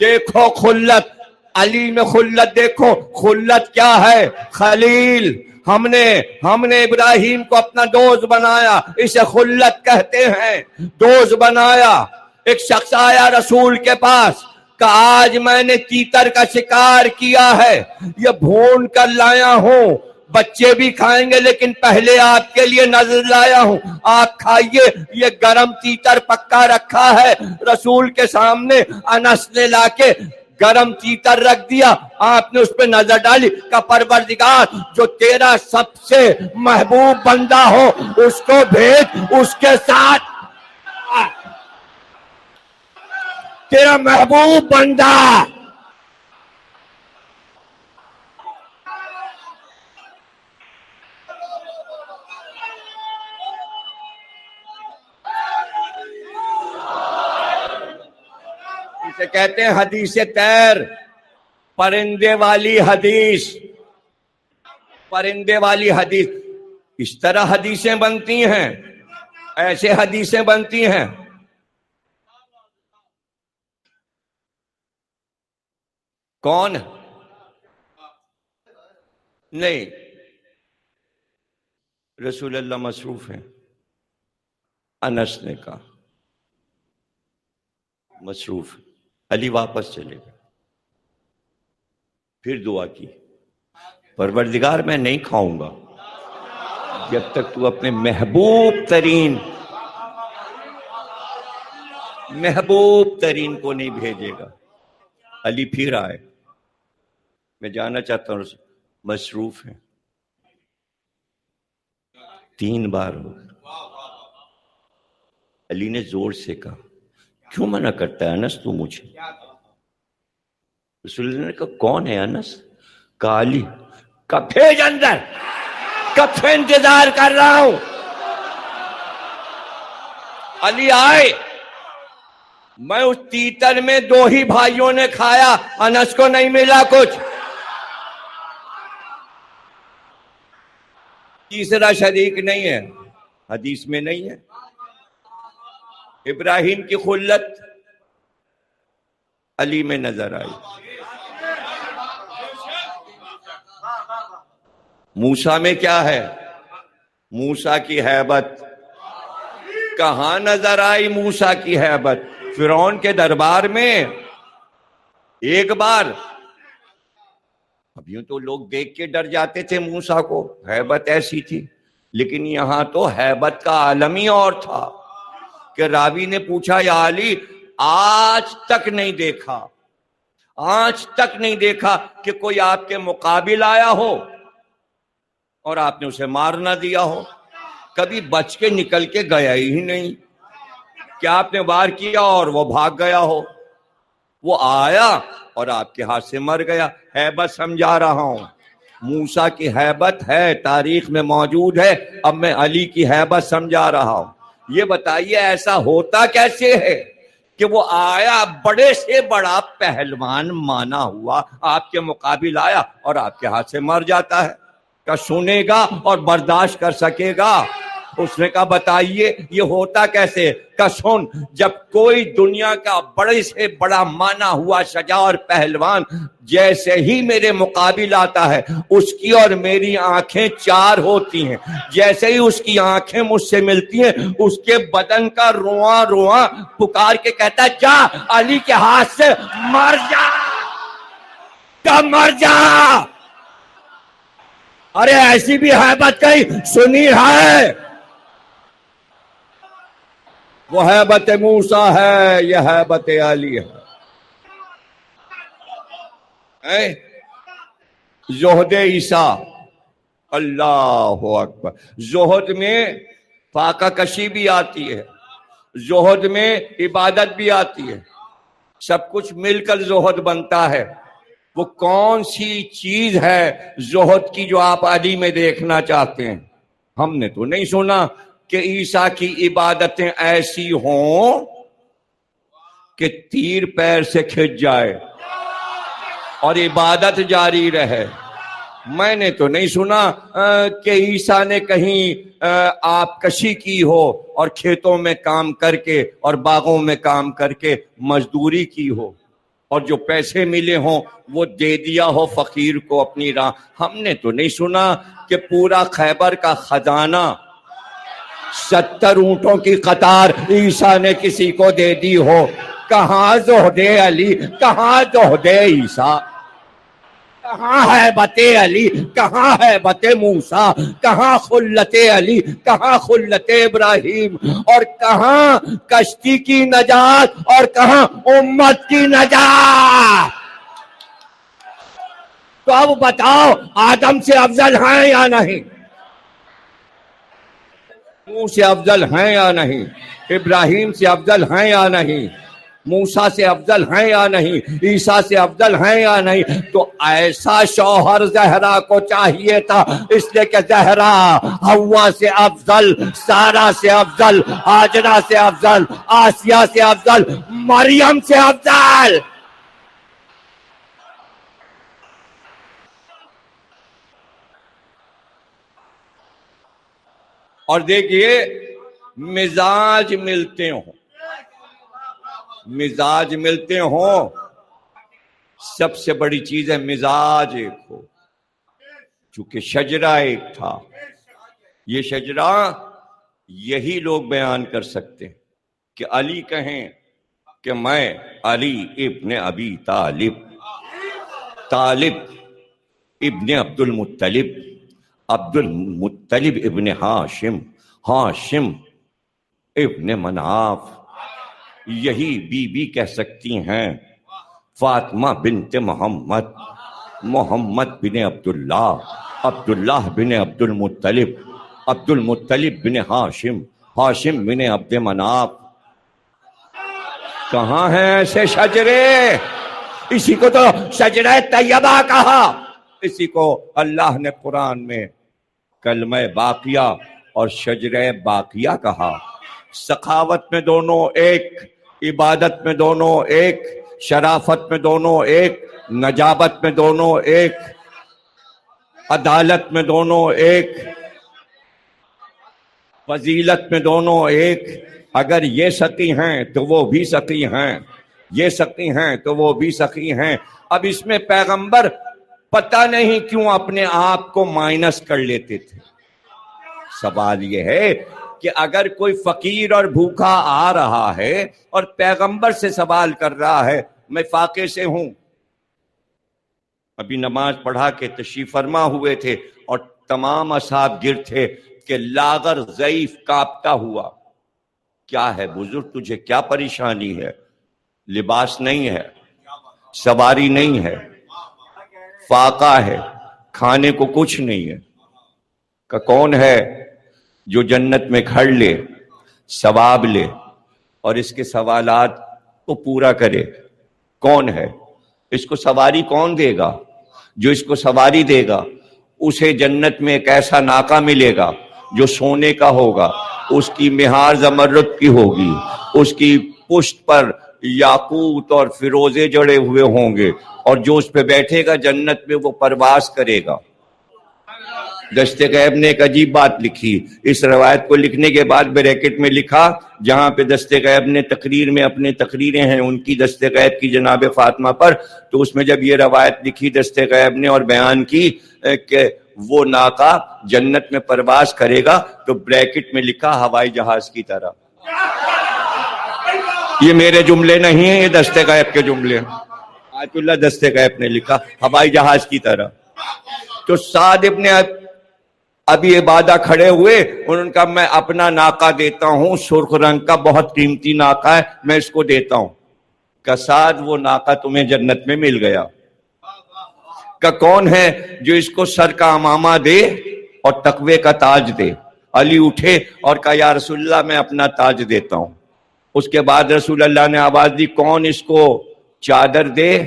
دیکھو خلت. علی میں خلت دیکھو. خلت کیا ہے؟ خلیل. ہم نے ابراہیم کو اپنا دوست بنایا، اسے خلت کہتے ہیں. دوست بنایا. ایک شخص آیا رسول کے پاس کہ آج میں نے تیتر کا شکار کیا ہے، یہ بھون کر لایا ہوں، بچے بھی کھائیں گے لیکن پہلے آپ کے لیے نظر لایا ہوں، آپ کھائیے. یہ گرم تیتر پکا رکھا ہے. رسول کے سامنے انس نے لا کے گرم تیتر رکھ دیا. آپ نے اس پہ نظر ڈالی کہ پروردگار جو تیرا سب سے محبوب بندہ ہو اس کو بھیج، اس کے ساتھ تیرا محبوب بندہ. اسے کہتے ہیں حدیث طیر، پرندے والی حدیث. پرندے والی حدیث. اس طرح حدیثیں بنتی ہیں ایسے حدیثیں بنتی ہیں. کون؟ نہیں، رسول اللہ مصروف ہیں. انس نے کہا مصروف. علی واپس چلے گئے. پھر دعا کی، پروردگار میں نہیں کھاؤں گا جب تک تو اپنے محبوب ترین کو نہیں بھیجے گا. علی پھر آئے، میں جانا چاہتا ہوں. مصروف ہیں. 3 بار ہو. علی نے زور سے کہا کیوں منع کرتا ہے انس تو مجھے؟ رسول اللہ نے کہا کون ہے انس؟ کہا علی. کہا بھیج اندر، کب سے انتظار کر رہا ہوں. علی آئے. میں اس تیتر میں 2 ہی بھائیوں نے کھایا، انس کو نہیں ملا کچھ. تیسرا شریک نہیں ہے، حدیث میں نہیں ہے. ابراہیم کی خلت علی میں نظر آئی. موسیٰ میں کیا ہے؟ موسیٰ کی ہیبت کہاں نظر آئی؟ موسیٰ کی ہیبت فرعون کے دربار میں ایک بار. اب یوں تو لوگ دیکھ کے ڈر جاتے تھے موسیٰ کو، ہیبت ایسی تھی. لیکن یہاں تو ہیبت کا عالم ہی اور تھا کہ راوی نے پوچھا یا علی آج تک نہیں دیکھا کہ کوئی آپ کے مقابل آیا ہو اور آپ نے اسے مار نہ دیا ہو. کبھی بچ کے نکل کے گیا ہی نہیں کہ آپ نے وار کیا اور وہ بھاگ گیا ہو. وہ آیا اور آپ کے ہاتھ سے مر گیا. ہیبت سمجھا رہا ہوں. موسیٰ کی ہیبت ہے، تاریخ میں موجود ہے. اب میں علی کی ہیبت سمجھا رہا ہوں. یہ بتائیے ایسا ہوتا کیسے ہے کہ وہ آیا، بڑے سے بڑا پہلوان مانا ہوا آپ کے مقابل آیا اور آپ کے ہاتھ سے مر جاتا ہے؟ کہ سنے گا اور برداشت کر سکے گا؟ اس نے کہا بتائیے یہ ہوتا کیسے؟ کہ سن، جب کوئی دنیا کا بڑے سے بڑا مانا ہوا شجاع اور پہلوان جیسے ہی میرے مقابل آتا ہے، اس کی اور میری آنکھیں 4 ہوتی ہیں. جیسے ہی اس کی آنکھیں مجھ سے ملتی ہیں، اس کے بدن کا رواں رواں پکار کے کہتا ہے جا علی کے ہاتھ سے مر جا، کب مر جا. ارے ایسی بھی ہیبت کہیں سنی ہے؟ وہ ہیبت موسیٰ ہے، یہ ہیبت علی ہے. زہد عیسیٰ، اللہ اکبر. زہد میں فاقہ کشی بھی آتی ہے، زہد میں عبادت بھی آتی ہے، سب کچھ مل کر زہد بنتا ہے. وہ کون سی چیز ہے زہد کی جو آپ علی میں دیکھنا چاہتے ہیں؟ ہم نے تو نہیں سنا کہ عیسیٰ کی عبادتیں ایسی ہوں کہ تیر پیر سے کھنچ جائے اور عبادت جاری رہے. میں نے تو نہیں سنا کہ عیسیٰ نے کہیں آپ کشی کی ہو اور کھیتوں میں کام کر کے اور باغوں میں کام کر کے مزدوری کی ہو اور جو پیسے ملے ہوں وہ دے دیا ہو فقیر کو اپنی راہ. ہم نے تو نہیں سنا کہ پورا خیبر کا خزانہ 70 اونٹوں کی قطار عیسیٰ نے کسی کو دے دی ہو. کہاں زہد علی، کہاں زہد عیسیٰ، کہاں ہیبت علی، کہاں ہیبت موسیٰ، کہاں خلت علی، کہاں خلت ابراہیم، اور کہاں کشتی کی نجات اور کہاں امت کی نجات. تو اب بتاؤ آدم سے افضل ہیں یا نہیں؟ نوح سے افضل ہیں یا نہیں؟ ابراہیم سے افضل ہیں یا نہیں؟ موسیٰ سے افضل ہیں یا نہیں؟ عیسیٰ سے افضل ہیں یا نہیں؟ تو ایسا شوہر زہرا کو چاہیے تھا، اس لیے کہ زہرا حوا سے افضل، سارا سے افضل، ہاجرہ سے افضل، آسیہ سے افضل، مریم سے افضل. اور دیکھیے مزاج ملتے ہوں، مزاج ملتے ہوں، سب سے بڑی چیز ہے مزاج ایک ہو، چونکہ شجرہ ایک تھا۔ یہ شجرہ یہی لوگ بیان کر سکتے ہیں کہ علی کہیں کہ میں علی ابن ابی طالب، طالب ابن عبد المطلب، عبد المطلب ابن ہاشم، ہاشم ابن مناف۔ یہی بی بی کہہ سکتی ہیں فاطمہ بنت محمد، محمد بن عبداللہ، عبداللہ بن عبد المطلب، عبد المطلب بن ہاشم، ہاشم بن عبد مناف۔ کہاں ہیں ایسے شجرے؟ اسی کو تو شجرہ طیبہ کہا، اسی کو اللہ نے قرآن میں کلمہ باقیہ اور شجرہ باقیہ کہا۔ سخاوت میں دونوں ایک، عبادت میں دونوں ایک، شرافت میں دونوں ایک، نجابت میں دونوں ایک، عدالت میں دونوں ایک، فضیلت میں دونوں ایک۔ اگر یہ سقی ہیں تو وہ بھی سقی ہیں، یہ سقی ہیں تو وہ بھی سقی ہیں۔ اب اس میں پیغمبر پتہ نہیں کیوں اپنے آپ کو مائنس کر لیتے تھے۔ سوال یہ ہے کہ اگر کوئی فقیر اور بھوکا آ رہا ہے اور پیغمبر سے سوال کر رہا ہے، میں فاقے سے ہوں، ابھی نماز پڑھا کے تشریف فرما ہوئے تھے اور تمام اصحاب گر تھے کہ لاغر ضعیف کانپتا ہوا، کیا ہے بزرگ تجھے کیا پریشانی ہے؟ لباس نہیں ہے، سواری نہیں ہے، فاقہ ہے، کھانے کو کچھ نہیں ہے۔ کہ کون ہے جو جنت میں گھر لے، ثواب لے اور اس کے سوالات کو پورا کرے؟ کون ہے؟ اس کو سواری کون دے گا؟ جو اس کو سواری دے گا اسے جنت میں ایک ایسا ناکہ ملے گا جو سونے کا ہوگا، اس کی مہار زمرد کی ہوگی، اس کی پشت پر یاقوت اور فیروزے جڑے ہوئے ہوں گے، اور جو اس پہ بیٹھے گا جنت میں وہ پرواز کرے گا۔ دست غیب نے ایک عجیب بات لکھی، اس روایت کو لکھنے کے بعد بریکٹ میں لکھا جہاں پہ دست غیب نے تقریر میں اپنے تقریریں ہیں ان کی دست غیب کی جناب فاطمہ پر، تو اس میں جب یہ روایت لکھی دست غیب نے اور بیان کی کہ وہ ناکا جنت میں پرواز کرے گا، تو بریکٹ میں لکھا ہوائی جہاز کی طرح۔ یہ میرے جملے نہیں ہیں، یہ دست غیب کے جملے ہیں۔ آیت اللہ دست غیب نے لکھا ہوائی جہاز کی طرح۔ تو سعد ابن ابھی عبادہ کھڑے ہوئے، انہوں نے کہا میں اپنا ناکہ دیتا ہوں، سرخ رنگ کا بہت قیمتی ناکہ ہے، میں اس کو دیتا ہوں۔ کہ سعد وہ ناکہ تمہیں جنت میں مل گیا۔ کہ کون ہے جو اس کو سر کا امامہ دے اور تقوی کا تاج دے؟ علی اٹھے اور کہا یا رسول اللہ میں اپنا تاج دیتا ہوں۔ اس کے بعد رسول اللہ نے آواز دی کون اس کو چادر دے،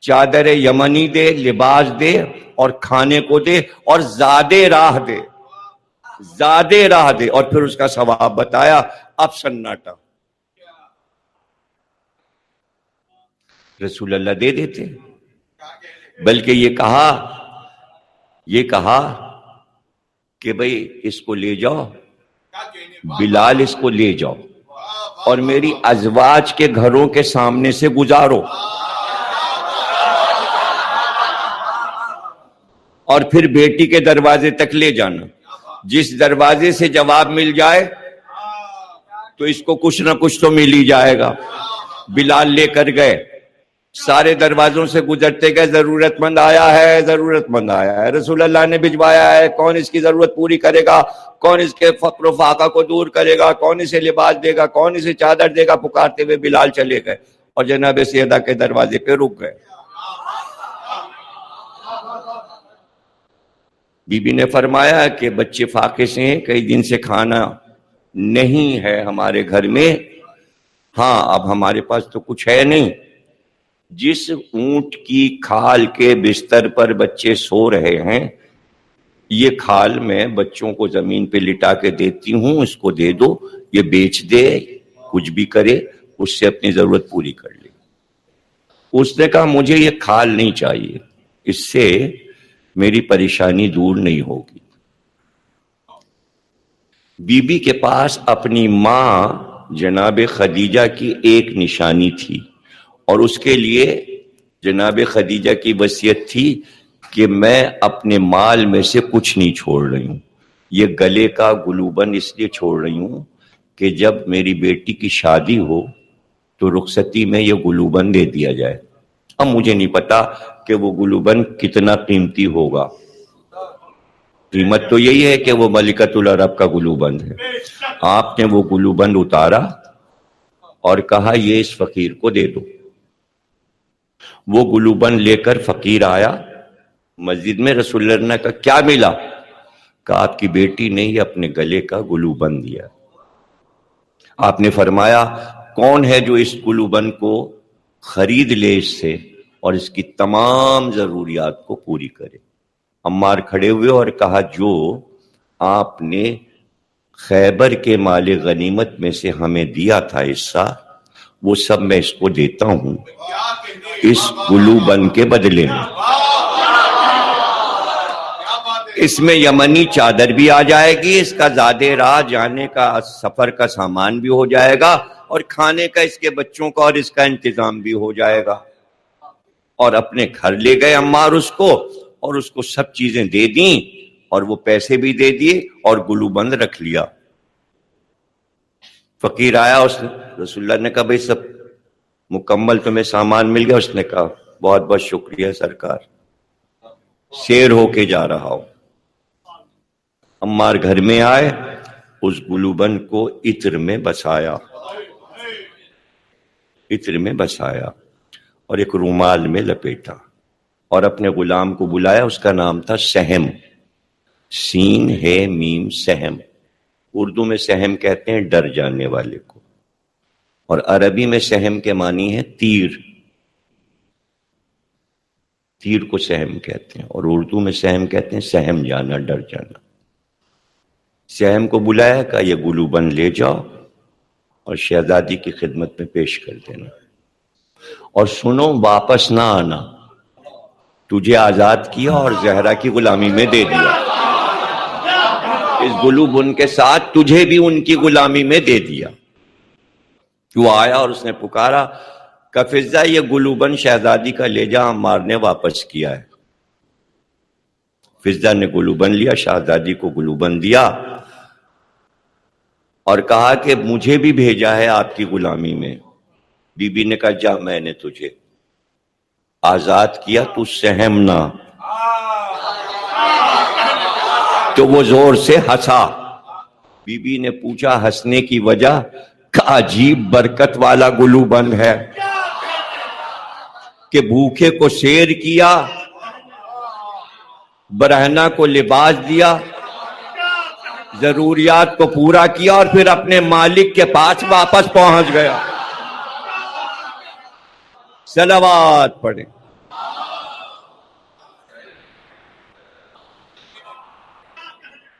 چادر یمنی دے، لباس دے اور کھانے کو دے اور زادے راہ دے، زادے راہ دے، اور پھر اس کا ثواب بتایا۔ اب سناٹا۔ رسول اللہ دے دیتے، بلکہ یہ کہا کہ بھئی اس کو لے جاؤ، بلال اس کو لے جاؤ اور میری ازواج کے گھروں کے سامنے سے گزارو، اور پھر بیٹی کے دروازے تک لے جانا۔ جس دروازے سے جواب مل جائے تو اس کو کچھ نہ کچھ تو مل ہی جائے گا۔ بلال لے کر گئے، سارے دروازوں سے گزرتے گئے، ضرورت مند آیا ہے، ضرورت مند آیا ہے، رسول اللہ نے بھجوایا ہے، کون اس کی ضرورت پوری کرے گا، کون اس کے فقر و فاقہ کو دور کرے گا، کون اسے لباس دے گا، کون اسے چادر دے گا؟ پکارتے ہوئے بلال چلے گئے اور جناب سیدہ کے دروازے پہ رک گئے۔ بی بی نے فرمایا کہ بچے فاقے سے ہیں، کئی دن سے کھانا نہیں ہے ہمارے گھر میں، ہاں اب ہمارے پاس تو کچھ ہے نہیں۔ جس اونٹ کی کھال کے بستر پر بچے سو رہے ہیں، یہ کھال میں بچوں کو زمین پہ لٹا کے دیتی ہوں، اس کو دے دو، یہ بیچ دے، کچھ بھی کرے، اس سے اپنی ضرورت پوری کر لے۔ اس نے کہا مجھے یہ کھال نہیں چاہیے، اس سے میری پریشانی دور نہیں ہوگی۔ بی بی کے پاس اپنی ماں جناب خدیجہ کی ایک نشانی تھی، اور اس کے لیے جناب خدیجہ کی وصیت تھی کہ میں اپنے مال میں سے کچھ نہیں چھوڑ رہی ہوں، یہ گلے کا گلوبند اس لیے چھوڑ رہی ہوں کہ جب میری بیٹی کی شادی ہو تو رخصتی میں یہ گلوبند دے دیا جائے۔ اب مجھے نہیں پتا کہ وہ گلوبند کتنا قیمتی ہوگا، قیمت تو یہی ہے کہ وہ ملکۃ العرب کا گلوبند ہے۔ آپ نے وہ گلوبند اتارا اور کہا یہ اس فقیر کو دے دو۔ وہ گلوبند لے کر فقیر آیا مسجد میں، رسول اللہ نے کہا کیا ملا؟ کہا آپ کی بیٹی نے ہی اپنے گلے کا گلوبند دیا۔ آپ نے فرمایا کون ہے جو اس گلوبند کو خرید لے اس سے اور اس کی تمام ضروریات کو پوری کرے؟ عمار کھڑے ہوئے اور کہا جو آپ نے خیبر کے مال غنیمت میں سے ہمیں دیا تھا حصہ، وہ سب میں اس کو دیتا ہوں اس گلوبند کے بدلے میں۔ اس میں یمنی چادر بھی آ جائے گی، اس کا زادے راہ جانے کا سفر کا سامان بھی ہو جائے گا، اور کھانے کا اس کے بچوں کا اور اس کا انتظام بھی ہو جائے گا۔ اور اپنے گھر لے گئے عمار اس کو، اور اس کو سب چیزیں دے دیں، اور وہ پیسے بھی دے دیے اور گلوبند رکھ لیا۔ فقیر آیا، اس نے رسول اللہ نے کہا بھئی سب مکمل تمہیں سامان مل گیا؟ اس نے کہا بہت بہت شکریہ سرکار، سیر ہو کے جا رہا ہوں۔ عمار گھر میں آئے، اس گلوبند کو عطر میں بسایا، عطر میں بسایا اور ایک رومال میں لپیٹا، اور اپنے غلام کو بلایا، اس کا نام تھا سہم، سین ہے میم سہم۔ اردو میں سہم کہتے ہیں ڈر جانے والے کو، اور عربی میں سہم کے معنی ہے تیر، تیر کو سہم کہتے ہیں، اور اردو میں سہم کہتے ہیں سہم جانا، ڈر جانا۔ سہم کو بلایا، کہا یہ گلوبند لے جاؤ اور شہزادی کی خدمت میں پیش کر دینا، اور سنو واپس نہ آنا، تجھے آزاد کیا اور زہرا کی غلامی میں دے دیا، اس گلوبند کے ساتھ تجھے بھی ان کی غلامی میں دے دیا۔ وہ آیا اور اس نے پکارا کہ فضہ یہ گلوبند شہزادی کا لے جا، عمار نے واپس کیا ہے۔ فضہ نے گلوبند لیا، شہزادی کو گلوبند دیا اور کہا کہ مجھے بھی بھیجا ہے آپ کی غلامی میں۔ بی بی نے کہا جا، میں نے تجھے آزاد کیا، تو سہم نہ۔ تو وہ زور سے ہنسا۔ بی بی نے پوچھا ہنسنے کی وجہ؟ کہ عجیب برکت والا گلوبند ہے کہ بھوکے کو سیر کیا، برہنہ کو لباس دیا، ضروریات کو پورا کیا، اور پھر اپنے مالک کے پاس واپس پہنچ گیا۔ صلوات پڑھیں۔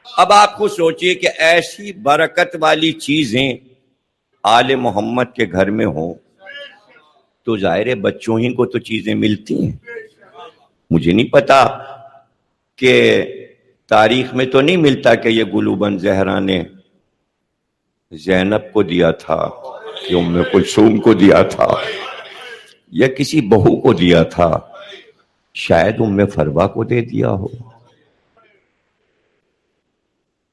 اب آپ کو سوچئے کہ ایسی برکت والی چیزیں آل محمد کے گھر میں ہوں تو ظاہر بچوں ہی کو تو چیزیں ملتی ہیں۔ مجھے نہیں پتا کہ تاریخ میں تو نہیں ملتا کہ یہ گلوبند زہرا نے زینب کو دیا تھا، کہ ام کلثوم کو دیا تھا، یا کسی بہو کو دیا تھا، شاید ام فروا کو دے دیا ہو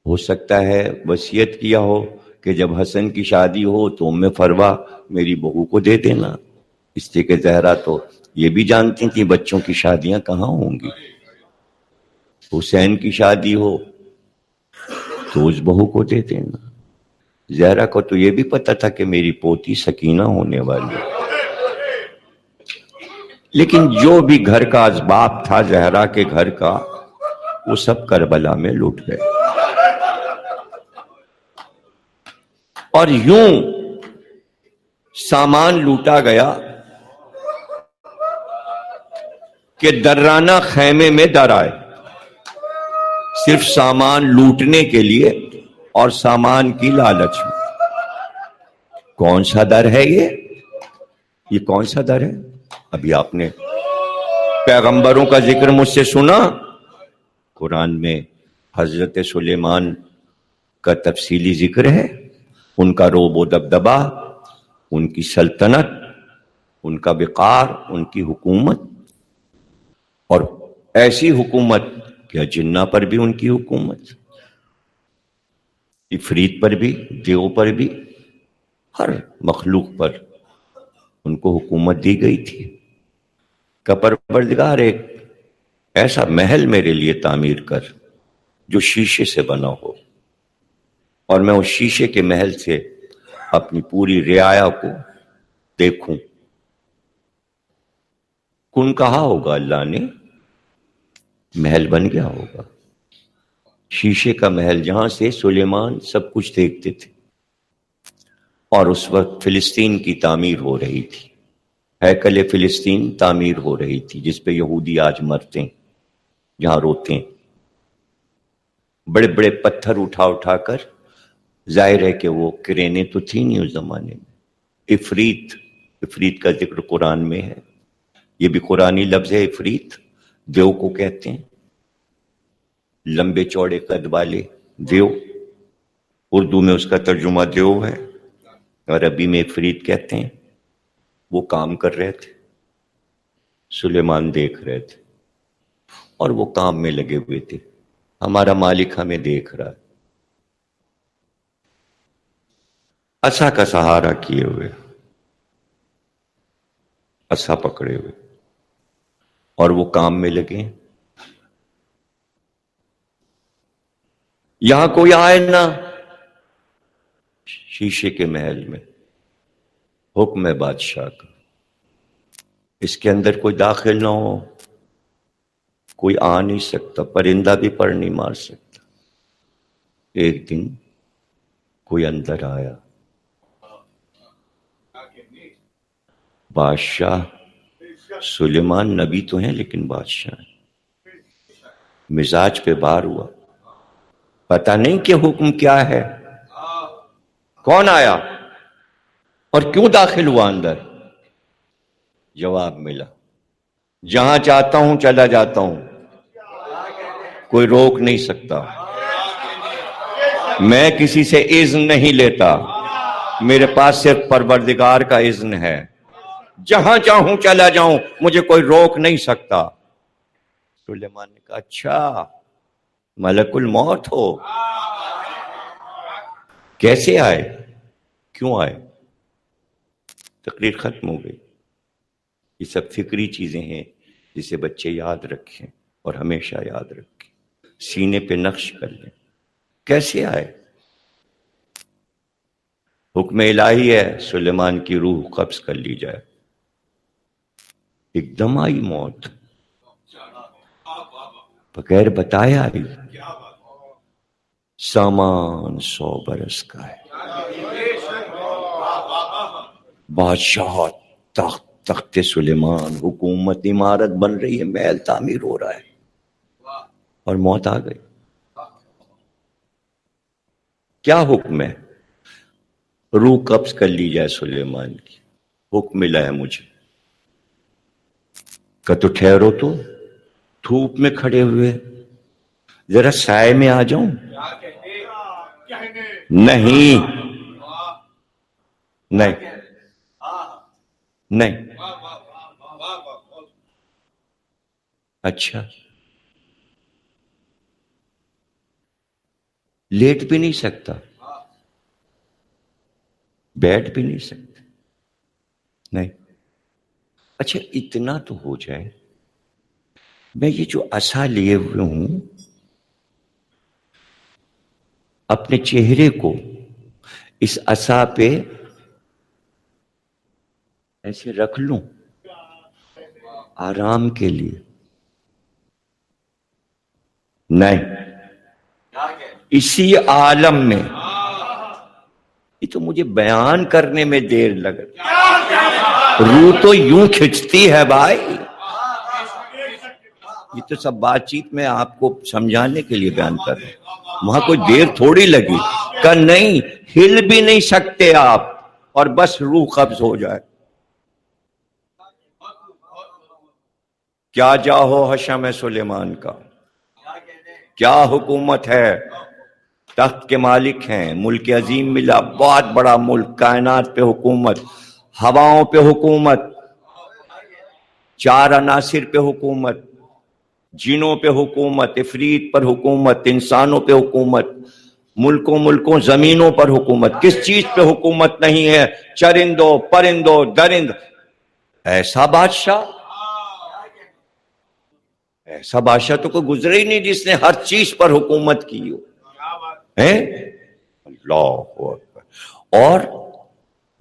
سکتا ہے وصیت کیا ہو کہ جب حسن کی شادی ہو تو ام فروا میری بہو کو دے دینا، اس لیے کہ زہرا تو یہ بھی جانتی تھی بچوں کی شادیاں کہاں ہوں گی۔ حسین کی شادی ہو تو اس بہو کو دے دینا۔ زہرا کو تو یہ بھی پتا تھا کہ میری پوتی سکینہ ہونے والی ہے، لیکن جو بھی گھر کا اسباب تھا زہرا کے گھر کا، وہ سب کربلا میں لوٹ گئے۔ اور یوں سامان لوٹا گیا کہ درانہ خیمے میں در آئے، صرف سامان لوٹنے کے لیے اور سامان کی لالچ میں۔ کون سا در ہے یہ کون سا در ہے؟ ابھی آپ نے پیغمبروں کا ذکر مجھ سے سنا، قرآن میں حضرت سلیمان کا تفصیلی ذکر ہے، ان کا روب و دبدبا، ان کی سلطنت، ان کا وقار، ان کی حکومت، اور ایسی حکومت کہ جنہ پر بھی ان کی حکومت، عفریت پر بھی، دیو پر بھی، ہر مخلوق پر ان کو حکومت دی گئی تھی کہ پروردگار ایک ایسا محل میرے لیے تعمیر کر جو شیشے سے بنا ہو، اور میں اس شیشے کے محل سے اپنی پوری رعایا کو دیکھوں۔ کن کہا ہوگا اللہ نے، محل بن گیا ہوگا، شیشے کا محل جہاں سے سلیمان سب کچھ دیکھتے تھے۔ اور اس وقت فلسطین کی تعمیر ہو رہی تھی، ہیکل فلسطین تعمیر ہو رہی تھی، جس پہ یہودی آج مرتے ہیں، جہاں روتے ہیں، بڑے بڑے پتھر اٹھا اٹھا کر۔ ظاہر ہے کہ وہ کرینیں تو تھی نہیں اس زمانے میں۔ عفریت کا ذکر قرآن میں ہے، یہ بھی قرآنی لفظ ہے۔ عفریت دیو کو کہتے ہیں، لمبے چوڑے قد والے دیو، اردو میں اس کا ترجمہ دیو ہے، عربی میں عفریت کہتے ہیں۔ وہ کام کر رہے تھے، سلیمان دیکھ رہے تھے، اور وہ کام میں لگے ہوئے تھے۔ ہمارا مالک ہمیں دیکھ رہا ہے، عصا کا سہارا کیے ہوئے، عصا پکڑے ہوئے، اور وہ کام میں لگے۔ یہاں کوئی آئے نہ، شیشے کے محل میں حکم ہے بادشاہ کا، اس کے اندر کوئی داخل نہ ہو، کوئی آ نہیں سکتا، پرندہ بھی پر نہیں مار سکتا۔ ایک دن کوئی اندر آیا، بادشاہ سلیمان نبی تو ہیں لیکن بادشاہ ہیں، مزاج پہ بار ہوا، پتہ نہیں کہ حکم کیا ہے، کون آیا اور کیوں داخل ہوا اندر؟ جواب ملا، جہاں چاہتا ہوں چلا جاتا ہوں، کوئی روک نہیں سکتا، میں کسی سے اذن نہیں لیتا، میرے پاس صرف پروردگار کا اذن ہے، جہاں چاہوں چلا جاؤں، مجھے کوئی روک نہیں سکتا۔ سلیمان نے کہا اچھا ملک الموت ہو، کیسے آئے، کیوں آئے؟ تقریر ختم ہو گئی۔ یہ سب فکری چیزیں ہیں جسے بچے یاد رکھیں اور ہمیشہ یاد رکھیں، سینے پہ نقش کر لیں۔ کیسے آئے؟ حکم الہی ہے سلیمان کی روح قبض کر لی جائے، ایک دم آئی موت، بغیر بتائے آئی۔ سامان 100 برس کا ہے، بادشاہ، تخت سلیمان، حکومت، عمارت بن رہی ہے، محل تعمیر ہو رہا ہے، اور موت آ گئی۔ کیا حکم ہے؟ روح قبض کر لی جائے سلیمان کی، حکم ملا ہے مجھے کہ تو ٹھہرو، تو دھوپ میں کھڑے ہوئے، ذرا سائے میں آ جاؤں؟ نہیں نہیں نہیں۔ اچھا، لیٹ بھی نہیں سکتا، بیٹھ بھی نہیں سکتا، نہیں۔ اچھا اتنا تو ہو جائے، میں یہ جو عصا لیے ہوئے ہوں، اپنے چہرے کو اس عصا پہ ایسے رکھ لوں آرام کے لیے؟ نہیں، اسی عالم میں، یہ تو مجھے بیان کرنے میں دیر لگ رہی، روح تو یوں کھچتی ہے بھائی، یہ تو سب بات چیت میں آپ کو سمجھانے کے لیے بیان کر رہے ہیں، وہاں کوئی دیر تھوڑی لگی، کہ نہیں ہل بھی نہیں سکتے آپ، اور بس روح قبض ہو جائے۔ کیا جاہو حشم ہے سلیمان کا، کیا حکومت ہے، تخت کے مالک ہیں، ملک عظیم ملا، بہت بڑا ملک، کائنات پہ حکومت، ہواؤں پہ حکومت، 4 عناصر پہ حکومت، جنوں پہ حکومت، عفریت پر حکومت، انسانوں پہ حکومت، ملکوں زمینوں پر حکومت. کس چیز پہ حکومت نہیں ہے؟ چرندوں، پرندوں، درند. ایسا بادشاہ تو کوئی گزرے ہی نہیں جس نے ہر چیز پر حکومت کی ہو. اللہ اکبر. اور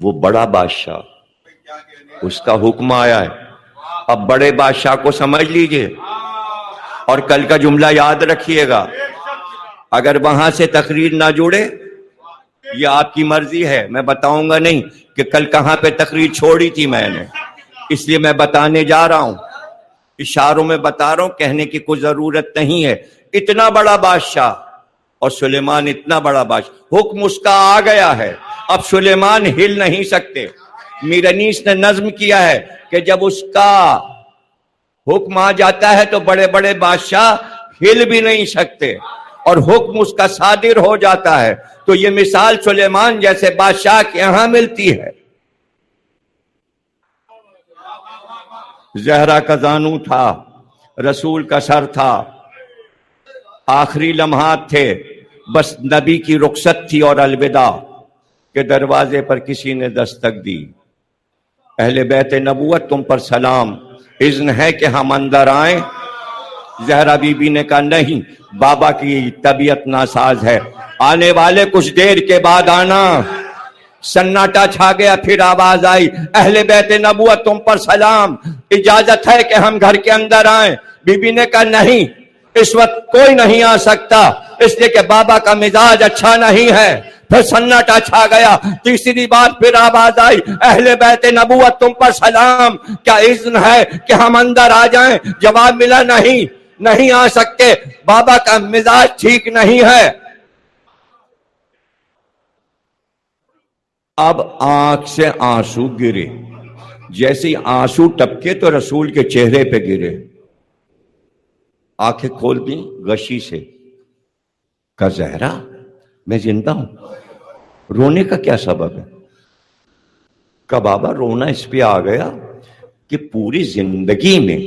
وہ بڑا بادشاہ، اس کا حکم آیا ہے. اب بڑے بادشاہ کو سمجھ لیجئے اور کل کا جملہ یاد رکھیے گا. اگر وہاں سے تقریر نہ جڑے یہ آپ کی مرضی ہے، میں بتاؤں گا نہیں کہ کل کہاں پہ تقریر چھوڑی تھی میں نے، اس لیے میں بتانے جا رہا ہوں، اشاروں میں بتا رہا ہوں، کہنے کی کوئی ضرورت نہیں ہے. اتنا بڑا بادشاہ، اور سلیمان اتنا بڑا بادشاہ، حکم اس کا آ گیا ہے. اب سلیمان ہل نہیں سکتے. میر انیس نے نظم کیا ہے کہ جب اس کا حکم آ جاتا ہے تو بڑے بڑے بادشاہ ہل بھی نہیں سکتے، اور حکم اس کا صادر ہو جاتا ہے. تو یہ مثال سلیمان جیسے بادشاہ کے یہاں ملتی ہے. زہرا کا زانو تھا، رسول کا سر تھا، آخری لمحات تھے، بس نبی کی رخصت تھی اور الوداع کے دروازے پر کسی نے دستک دی. اہل بیت نبوت تم پر سلام، اذن ہے کہ ہم اندر آئیں؟ زہرا بی بی نے کہا نہیں، بابا کی طبیعت ناساز ہے، آنے والے کچھ دیر کے بعد آنا. سناٹا چھا گیا، پھر آواز آئی، اہل بیت نبوت تم پر سلام، اجازت ہے کہ ہم گھر کے اندر آئیں؟ بی بی نے کہا نہیں، اس وقت کوئی نہیں آ سکتا، اس لیے کہ بابا کا مزاج اچھا نہیں ہے. پھر سناٹا چھا گیا، تیسری بار پھر آواز آئی، اہل بیت نبوت تم پر سلام، کیا اذن ہے کہ ہم اندر آ جائیں؟ جواب ملا نہیں آ سکتے، بابا کا مزاج ٹھیک نہیں ہے. اب آنکھ سے آنسو گرے، جیسے آنسو ٹپکے تو رسول کے چہرے پہ گرے. آنکھیں کھول دیں غشی سے، کہا زہرا میں زندہ ہوں، رونے کا کیا سبب ہے؟ کہا بابا رونا اس پہ آ گیا کہ پوری زندگی میں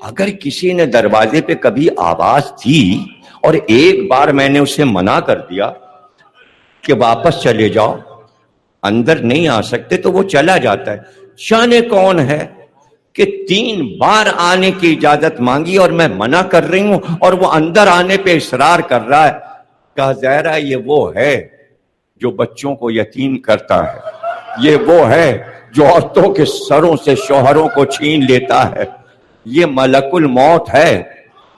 اگر کسی نے دروازے پہ کبھی آواز دی اور ایک بار میں نے اسے منع کر دیا کہ واپس چلے جاؤ، اندر نہیں آ سکتے، تو وہ چلا جاتا ہے. جانے کون ہے کہ 3 بار آنے کی اجازت مانگی اور میں منع کر رہی ہوں اور وہ اندر آنے پہ اصرار کر رہا ہے. کہا زہرا یہ وہ ہے جو بچوں کو یتیم کرتا ہے، یہ وہ ہے جو عورتوں کے سروں سے شوہروں کو چھین لیتا ہے، یہ ملک الموت ہے،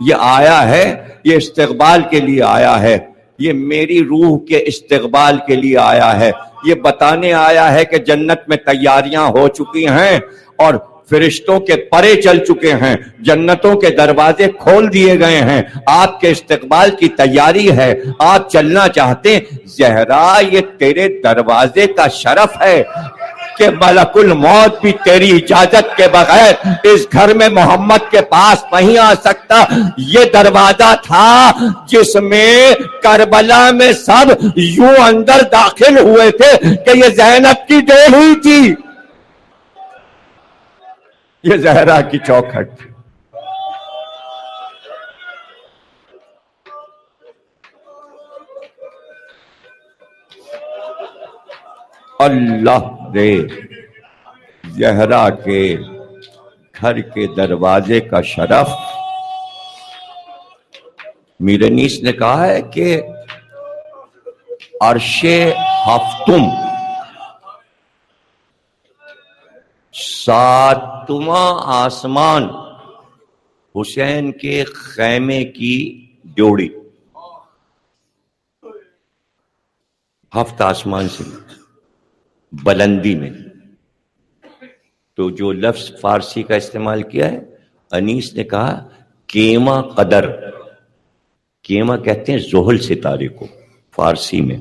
یہ آیا ہے، یہ استقبال کے لیے آیا ہے، یہ میری روح کے استقبال کے لیے آیا ہے، یہ بتانے آیا ہے کہ جنت میں تیاریاں ہو چکی ہیں اور فرشتوں کے پرے چل چکے ہیں، جنتوں کے دروازے کھول دیے گئے ہیں، آپ کے استقبال کی تیاری ہے، آپ چلنا چاہتے ہیں. زہرا یہ تیرے دروازے کا شرف ہے کہ ملک الموت بھی تیری اجازت کے بغیر اس گھر میں محمد کے پاس نہیں آ سکتا. یہ دروازہ تھا جس میں کربلا میں سب یوں اندر داخل ہوئے تھے کہ یہ زینب کی ڈیڑھی تھی، یہ زہرا کی چوکھٹ. اللہ دے زہرا کے گھر کے دروازے کا شرف. میر انیس نے کہا ہے کہ عرش ہفتم 7واں آسمان حسین کے خیمے کی ڈیوڑی، 7 آسمان سے بلندی میں. تو جو لفظ فارسی کا استعمال کیا ہے، انیس نے کہا کیما قدر، کیما کہتے ہیں زحل ستارے کو فارسی میں،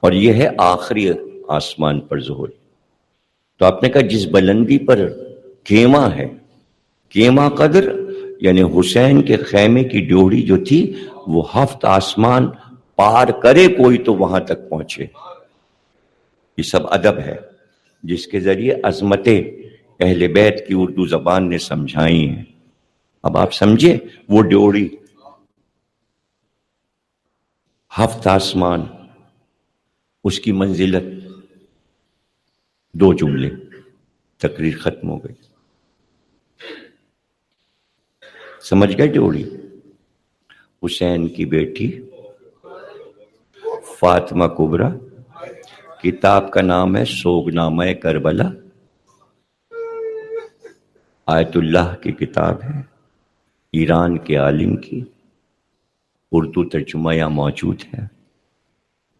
اور یہ ہے آخری آسمان پر زحل. تو آپ نے کہا جس بلندی پر کیما ہے، کیما قدر یعنی حسین کے خیمے کی ڈیوڑی جو تھی وہ 7 آسمان پار کرے کوئی تو وہاں تک پہنچے. یہ سب ادب ہے جس کے ذریعے عظمتیں اہل بیت کی اردو زبان نے سمجھائی ہیں. اب آپ سمجھے وہ ڈیوڑی، ہفت آسمان، اس کی منزلت، 2 جملے، تقریر ختم ہو گئی. سمجھ گئے ڈیوڑی؟ حسین کی بیٹی فاطمہ کبریٰ، کتاب کا نام ہے سوگنامہ کربلا، آیت اللہ کی کتاب ہے، ایران کے عالم کی، اردو ترجمہ یہاں موجود ہے.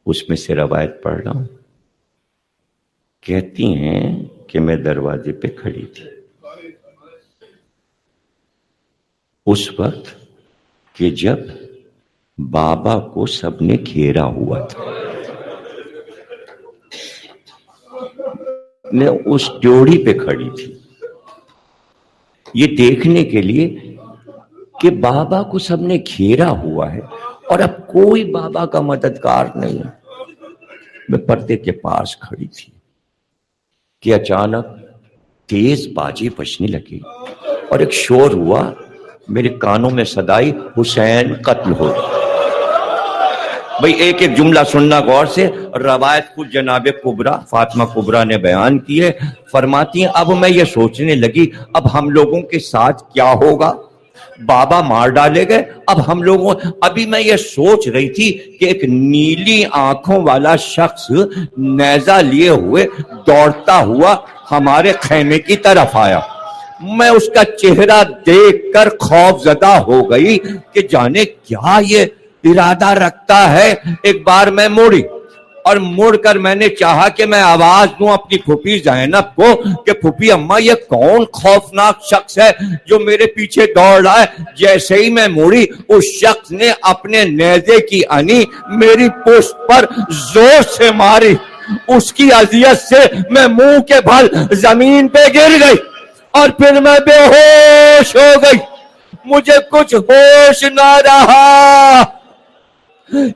اس میں سے روایت پڑھ رہا ہوں. کہتی ہیں کہ میں دروازے پہ کھڑی تھی اس وقت کہ جب بابا کو سب نے گھیرا ہوا تھا. میں اس ڈیوڑی پہ کھڑی تھی یہ دیکھنے کے لیے کہ بابا کو سب نے گھیرا ہوا ہے اور اب کوئی بابا کا مددگار نہیں. میں پردے کے پاس کھڑی تھی کہ اچانک تیز بازی بجنے لگی اور ایک شور ہوا. میرے کانوں میں صدائی، حسین قتل ہو. بھئی ایک ایک جملہ سننا غور سے. روایت خود جناب کبریٰ فاطمہ کبریٰ نے بیان کی ہے. فرماتی ہیں اب میں یہ سوچنے لگی اب ہم لوگوں کے ساتھ کیا ہوگا. بابا مار ڈالے گئے، اب ہم لوگوں، ابھی میں یہ سوچ رہی تھی کہ ایک نیلی آنکھوں والا شخص نیزہ لیے ہوئے دوڑتا ہوا ہمارے خیمے کی طرف آیا. میں اس کا چہرہ دیکھ کر خوف زدہ ہو گئی کہ جانے کیا یہ ارادہ رکھتا ہے. ایک بار میں مڑی اور مڑ کر میں نے چاہا کہ میں آواز دوں اپنی پھوپھی زینب کو کہ پھوپھی اماں یہ کون خوفناک شخص ہے جو میرے پیچھے دوڑ رہا ہے. جیسے ہی میں مڑی اس شخص نے اپنے نیزے کی انی میری پشت پر زور سے ماری. اس کی اذیت سے میں منہ کے بھل زمین پہ گر گئی اور پھر میں بے ہوش ہو گئی. مجھے کچھ ہوش نہ رہا.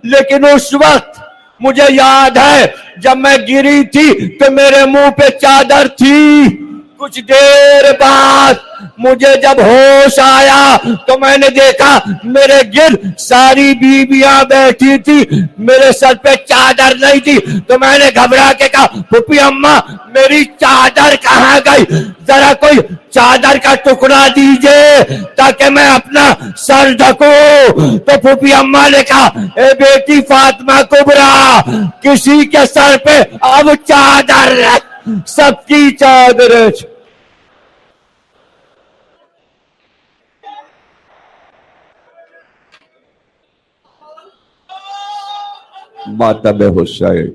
لیکن اس وقت مجھے یاد ہے جب میں گری تھی تو میرے منہ پہ چادر تھی. کچھ دیر بعد مجھے جب ہوش آیا تو میں نے دیکھا میرے گرد ساری بیویاں بیٹھی تھی، میرے سر پہ چادر نہیں تھی. تو میں نے گھبرا کے کہا پھوپھی اماں میری چادر کہاں گئی؟ ذرا کوئی چادر کا ٹکڑا دیجئے تاکہ میں اپنا سر ڈھکوں. تو پھوپھی اماں نے کہا اے بیٹی فاطمہ کبریٰ کسی کے سر پہ اب چادر ہے، سب کی چادر ہے. ماتم حسین.